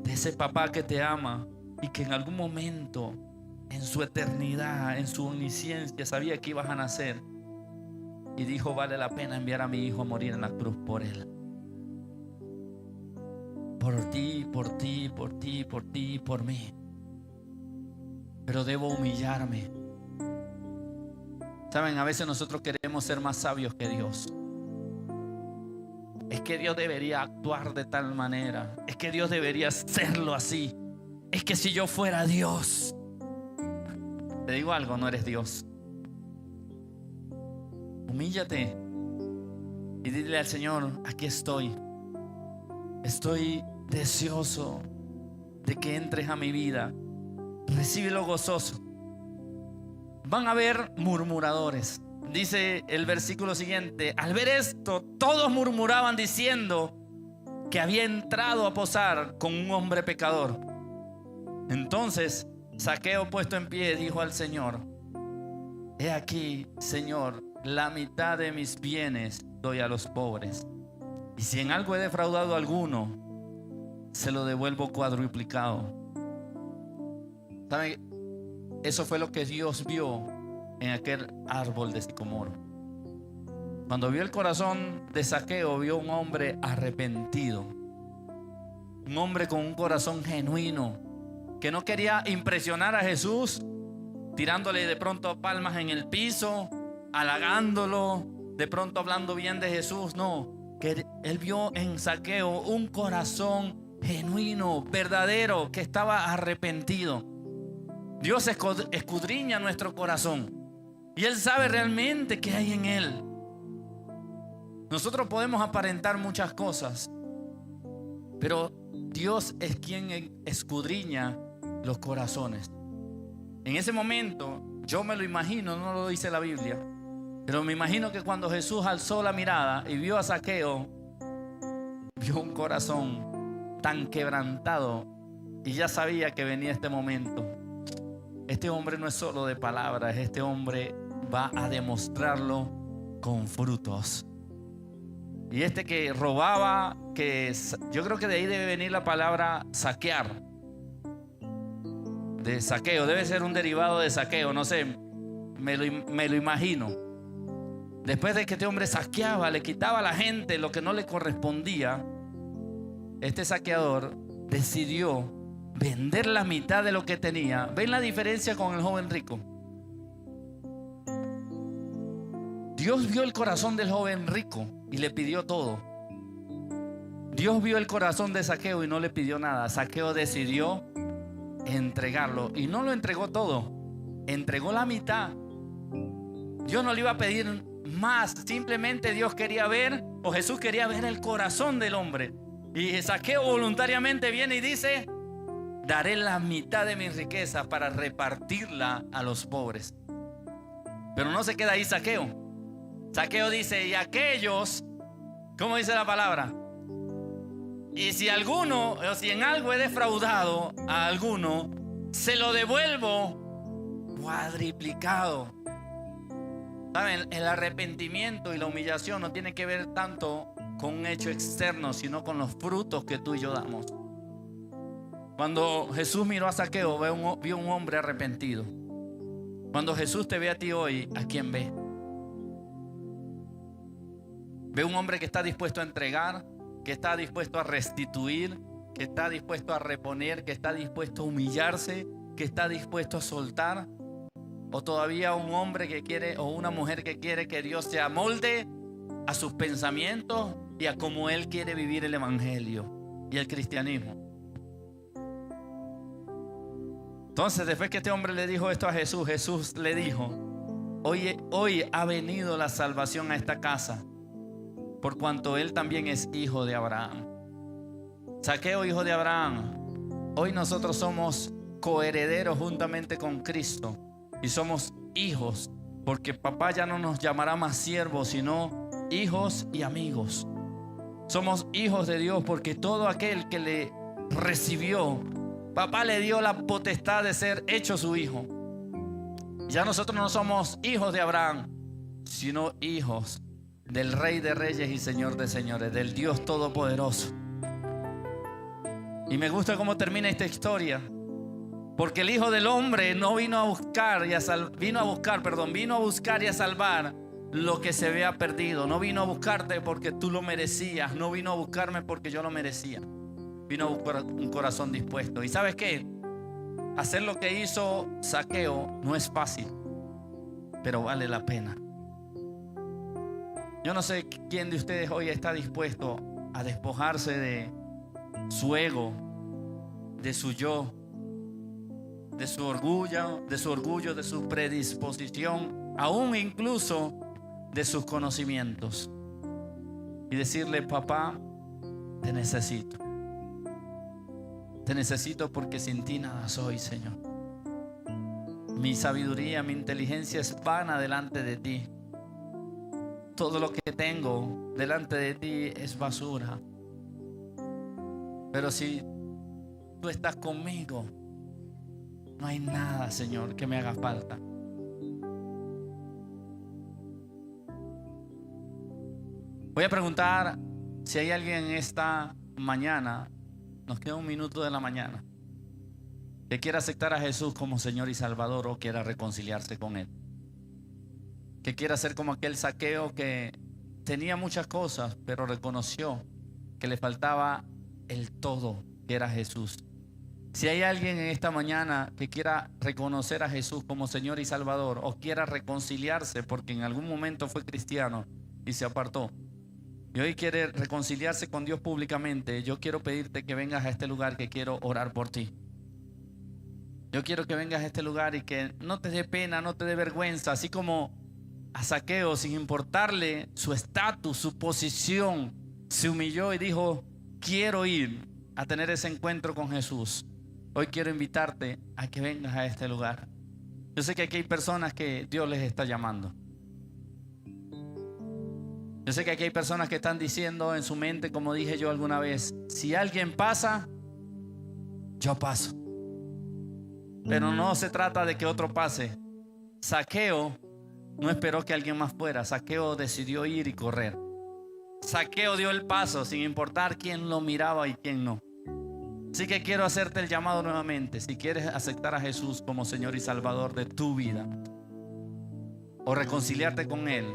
De ese papá que te ama y que en algún momento, en su eternidad, en su omnisciencia, sabía que ibas a nacer y dijo: vale la pena enviar a mi hijo a morir en la cruz por él. Por ti, por ti, por ti, por ti, por mí. Pero debo humillarme. Saben, a veces nosotros queremos ser más sabios que Dios. Es que Dios debería actuar de tal manera. Es que Dios debería hacerlo así. Es que si yo fuera Dios. Te digo algo, no eres Dios. Humíllate y dile al Señor: aquí estoy. Estoy deseoso de que entres a mi vida. Recíbelo gozoso. Van a haber murmuradores. Dice el versículo siguiente: al ver esto, todos murmuraban diciendo que había entrado a posar con un hombre pecador. Entonces Zaqueo, puesto en pie, dijo al Señor: he aquí, Señor, la mitad de mis bienes doy a los pobres, y si en algo he defraudado a alguno, se lo devuelvo cuadruplicado. ¿Saben? Eso fue lo que Dios vio en aquel árbol de sicomoro. Cuando vio el corazón de Zaqueo, vio un hombre arrepentido, un hombre con un corazón genuino, que no quería impresionar a Jesús tirándole de pronto palmas en el piso, halagándolo, de pronto hablando bien de Jesús. No, que él vio en Zaqueo un corazón genuino, verdadero, que estaba arrepentido. Dios escudriña nuestro corazón y Él sabe realmente qué hay en él. Nosotros podemos aparentar muchas cosas, Pero Dios es quien escudriña los corazones. En ese momento, yo me lo imagino, no lo dice la Biblia, pero me imagino que cuando Jesús alzó la mirada y vio a Zaqueo, vio un corazón tan quebrantado y ya sabía que venía este momento. Este hombre no es solo de palabras, este hombre va a demostrarlo con frutos. Y este que robaba, yo creo que de ahí debe venir la palabra saquear, de saqueo, debe ser un derivado de saqueo, no sé, me lo imagino. Después de que este hombre saqueaba, le quitaba a la gente lo que no le correspondía, este saqueador decidió vender la mitad de lo que tenía. ¿Ven la diferencia con el joven rico? Dios vio el corazón del joven rico y le pidió todo. Dios vio el corazón de Zaqueo y no le pidió nada. Zaqueo decidió entregarlo y no lo entregó todo, entregó la mitad. Dios no le iba a pedir más, simplemente Dios quería ver, o Jesús quería ver el corazón del hombre. Y Zaqueo voluntariamente viene y dice: daré la mitad de mis riquezas para repartirla a los pobres. Pero no se queda ahí Zaqueo. Zaqueo dice: y aquellos, ¿cómo dice la palabra? Y si alguno, o si en algo he defraudado a alguno, se lo devuelvo cuadriplicado. ¿Saben? El arrepentimiento y la humillación no tiene que ver tanto con un hecho externo, sino con los frutos que tú y yo damos. Cuando Jesús miró a Zaqueo, vio un hombre arrepentido. Cuando Jesús te ve a ti hoy, ¿a quién ve? Ve un hombre que está dispuesto a entregar, que está dispuesto a restituir, que está dispuesto a reponer, que está dispuesto a humillarse, que está dispuesto a soltar. O todavía un hombre que quiere, o una mujer que quiere que Dios se amolde a sus pensamientos y a cómo Él quiere vivir el evangelio y el cristianismo. Entonces, después que este hombre le dijo esto a Jesús, Jesús le dijo: hoy ha venido la salvación a esta casa, por cuanto él también es hijo de Abraham. Zaqueo, hijo de Abraham. Hoy nosotros somos coherederos juntamente con Cristo y somos hijos, porque papá ya no nos llamará más siervos, sino hijos y amigos. Somos hijos de Dios porque todo aquel que le recibió, papá le dio la potestad de ser hecho su hijo. Ya nosotros no somos hijos de Abraham, sino hijos del Rey de Reyes y Señor de Señores, del Dios Todopoderoso. Y me gusta cómo termina esta historia, porque el Hijo del Hombre no vino a buscar y a salvar lo que se había perdido. No vino a buscarte porque tú lo merecías, no vino a buscarme porque yo lo merecía. Vino a buscar un corazón dispuesto. ¿Y sabes qué? Hacer lo que hizo Zaqueo no es fácil, pero vale la pena. Yo no sé quién de ustedes hoy está dispuesto a despojarse de su ego, de su yo, de su orgullo, de su predisposición, aún incluso de sus conocimientos, y decirle: papá, te necesito. Te necesito porque sin ti nada soy, Señor. Mi sabiduría, mi inteligencia es vana delante de ti. Todo lo que tengo delante de ti es basura. Pero si tú estás conmigo, no hay nada, Señor, que me haga falta. Voy a preguntar si hay alguien esta mañana, nos queda un minuto de la mañana, que quiera aceptar a Jesús como Señor y Salvador, o quiera reconciliarse con Él. Que quiera ser como aquel Zaqueo que tenía muchas cosas, pero reconoció que le faltaba el todo, que era Jesús. Si hay alguien en esta mañana que quiera reconocer a Jesús como Señor y Salvador, o quiera reconciliarse porque en algún momento fue cristiano y se apartó, y hoy quiere reconciliarse con Dios públicamente, yo quiero pedirte que vengas a este lugar, que quiero orar por ti. Yo quiero que vengas a este lugar y que no te dé pena, no te dé vergüenza, así como a Zaqueo, sin importarle su estatus, su posición, se humilló y dijo: quiero ir a tener ese encuentro con Jesús, hoy quiero invitarte a que vengas a este lugar. Yo sé que aquí hay personas que Dios les está llamando. Yo sé que aquí hay personas que están diciendo en su mente, como dije yo alguna vez, si alguien pasa, yo paso. Pero no se trata de que otro pase. Zaqueo no esperó que alguien más fuera. Zaqueo decidió ir y correr. Zaqueo dio el paso sin importar quién lo miraba y quién no. Así que quiero hacerte el llamado nuevamente. Si quieres aceptar a Jesús como Señor y Salvador de tu vida o reconciliarte con Él,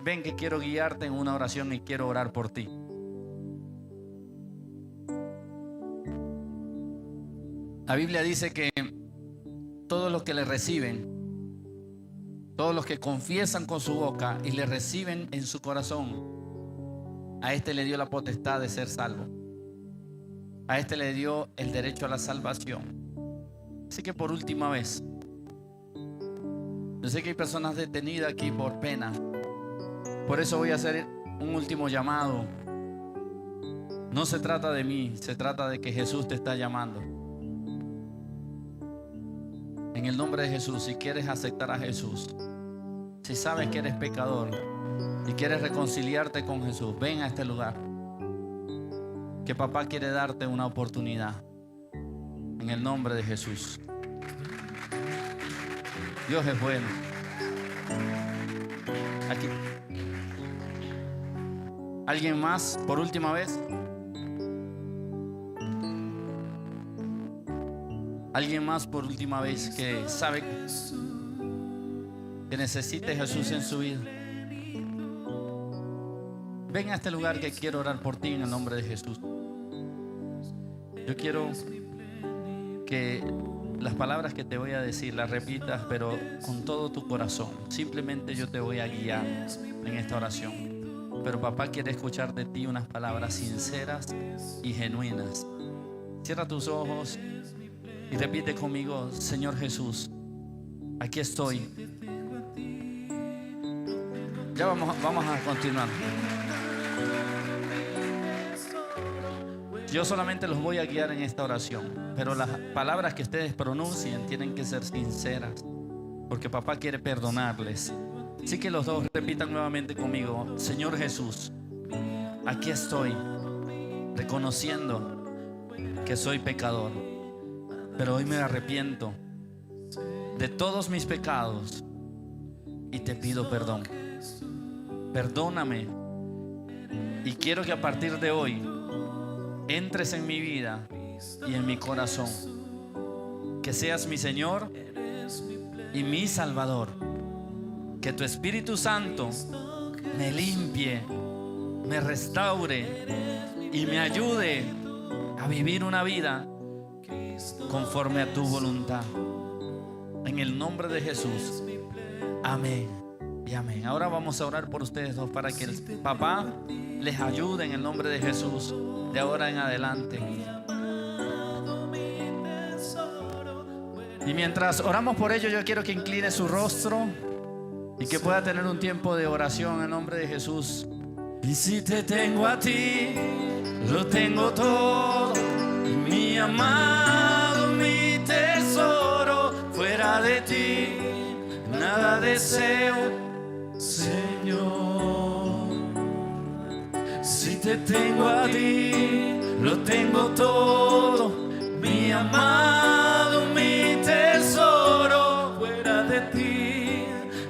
ven que quiero guiarte en una oración y quiero orar por ti. La Biblia dice que todos los que le reciben, todos los que confiesan con su boca y le reciben en su corazón, a este le dio la potestad de ser salvo. A este le dio el derecho a la salvación. Así que por última vez, yo sé que hay personas detenidas aquí por pena. Por eso voy a hacer un último llamado. No se trata de mí, se trata de que Jesús te está llamando. En el nombre de Jesús, si quieres aceptar a Jesús, si sabes que eres pecador y quieres reconciliarte con Jesús, ven a este lugar. Que papá quiere darte una oportunidad. En el nombre de Jesús. Dios es bueno. Aquí. ¿Alguien más por última vez? ¿Alguien más por última vez que sabe que necesite Jesús en su vida? Ven a este lugar que quiero orar por ti en el nombre de Jesús. Yo quiero que las palabras que te voy a decir las repitas, pero con todo tu corazón. Simplemente yo te voy a guiar en esta oración. Pero papá quiere escuchar de ti unas palabras sinceras y genuinas. Cierra tus ojos y repite conmigo: Señor Jesús, aquí estoy. Ya vamos a continuar. Yo solamente los voy a guiar en esta oración, pero las palabras que ustedes pronuncien tienen que ser sinceras, porque papá quiere perdonarles. Así que los dos repitan nuevamente conmigo: Señor Jesús, aquí estoy, reconociendo que soy pecador, pero hoy me arrepiento de todos mis pecados y te pido perdón. Perdóname y quiero que a partir de hoy entres en mi vida y en mi corazón, que seas mi Señor y mi Salvador, que tu Espíritu Santo me limpie, me restaure y me ayude a vivir una vida conforme a tu voluntad. En el nombre de Jesús, amén y amén. Ahora vamos a orar por ustedes dos para que el papá les ayude en el nombre de Jesús de ahora en adelante. Y mientras oramos por ello, yo quiero que incline su rostro y que pueda tener un tiempo de oración en nombre de Jesús. Y si te tengo a ti, lo tengo todo, mi amado, mi tesoro. Fuera de ti nada deseo, Señor. Si te tengo a ti, lo tengo todo, mi amado, mi tesoro. Fuera de ti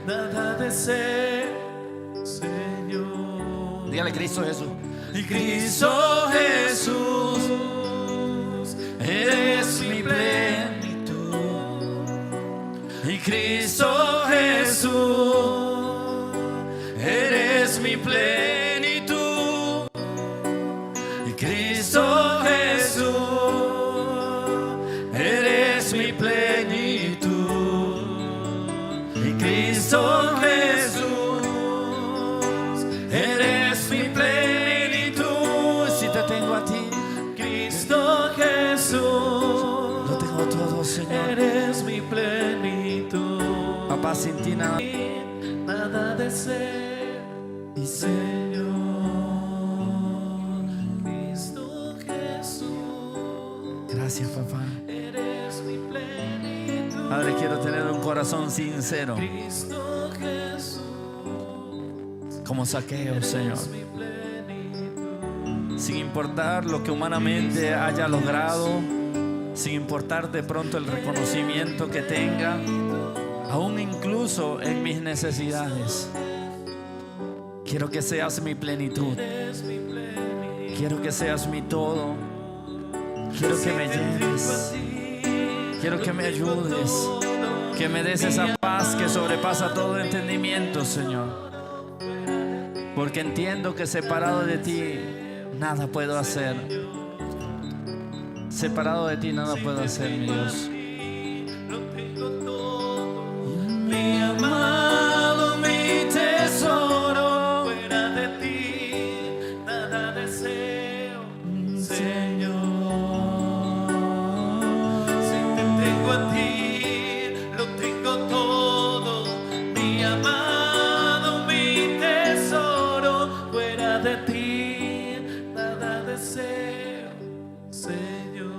nada deseo, Señor. Dígale: Cristo Jesús. Y Cristo Jesús, eres mi plenitud. Y Cristo Jesús, eres mi plenitud. Y Cristo Jesús, eres mi plenitud. Y Cristo Jesús, eres mi plenitud. Si te tengo a ti, Cristo Jesús, lo tengo todo, Señor. Eres mi plenitud. Papá, sin ti nada deseo, y Señor. Cristo Jesús, Padre, quiero tener un corazón sincero, como Zaqueo, Señor. Sin importar lo que humanamente haya logrado, sin importar de pronto el reconocimiento que tenga, aún incluso en mis necesidades. Quiero que seas mi plenitud. Quiero que seas mi todo. Quiero que me llenes. Quiero que me ayudes. Que me des esa paz que sobrepasa todo entendimiento, Señor. Porque entiendo que separado de ti nada puedo hacer. Separado de ti nada puedo hacer, mi Dios. Mi amado, mi tesoro, fuera de ti nada deseo, Señor. Si te tengo a ti, lo tengo todo. Mi amado, mi tesoro, fuera de ti nada deseo, Señor.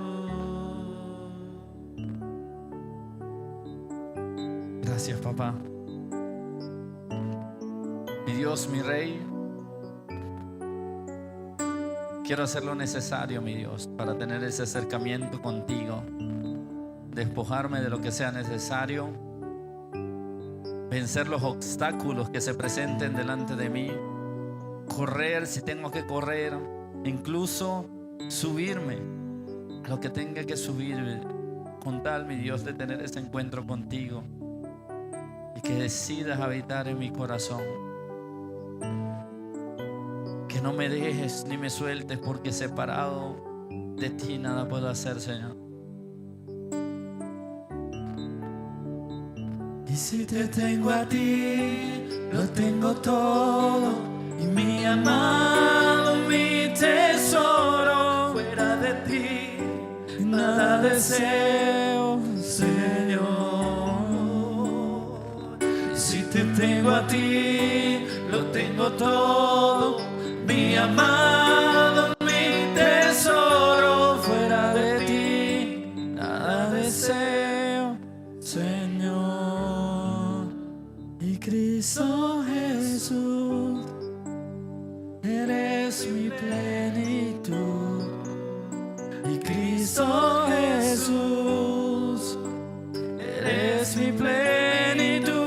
Gracias, papá. Mi Dios, mi Rey, quiero hacer lo necesario, mi Dios, para tener ese acercamiento contigo. Despojarme de lo que sea necesario, vencer los obstáculos que se presenten delante de mí, correr si tengo que correr, incluso subirme a lo que tenga que subir, con tal, mi Dios, de tener ese encuentro contigo y que decidas habitar en mi corazón. Que no me dejes ni me sueltes, porque separado de ti nada puedo hacer, Señor. Y si te tengo a ti, lo tengo todo. Y mi amado, mi tesoro, fuera de ti nada deseo, Señor. Y si te tengo a ti, lo tengo todo. Mi amado, mi tesoro, fuera de ti nada deseo, Señor. Y Cristo Jesús, eres mi plenitud. Y Cristo Jesús, eres mi plenitud.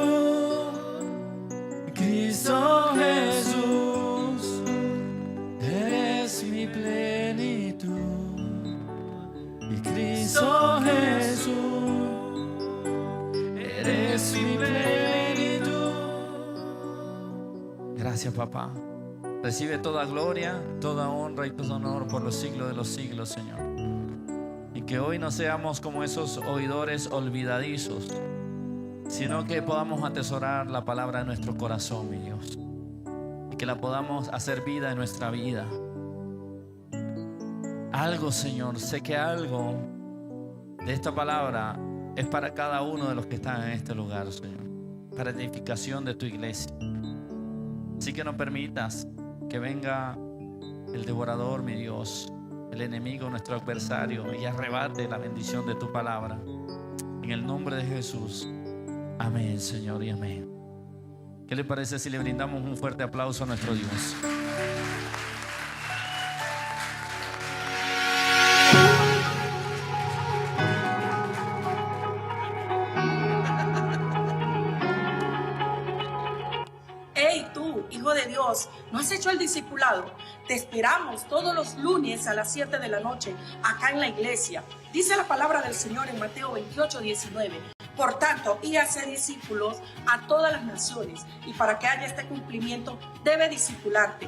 Cristo Jesús, eres mi plenitud. Y Cristo Jesús, eres mi plenitud. Gracias, papá. Recibe toda gloria, toda honra y todo honor por los siglos de los siglos, Señor. Y que hoy no seamos como esos oidores olvidadizos, sino que podamos atesorar la palabra en nuestro corazón, mi Dios. Y que la podamos hacer vida en nuestra vida. Algo, Señor, sé que algo de esta palabra es para cada uno de los que están en este lugar, Señor. Para edificación de tu iglesia. Así que no permitas que venga el devorador, mi Dios, el enemigo, nuestro adversario, y arrebate la bendición de tu palabra. En el nombre de Jesús. Amén, Señor, y amén. ¿Qué le parece si le brindamos un fuerte aplauso a nuestro Dios? Hey, tú, hijo de Dios, ¿no has hecho el discipulado? Te esperamos todos los lunes a las 7 de la noche acá en la iglesia. Dice la palabra del Señor en Mateo 28:19. Por tanto, y hacer discípulos a todas las naciones, y para que haya este cumplimiento, debe discipularte.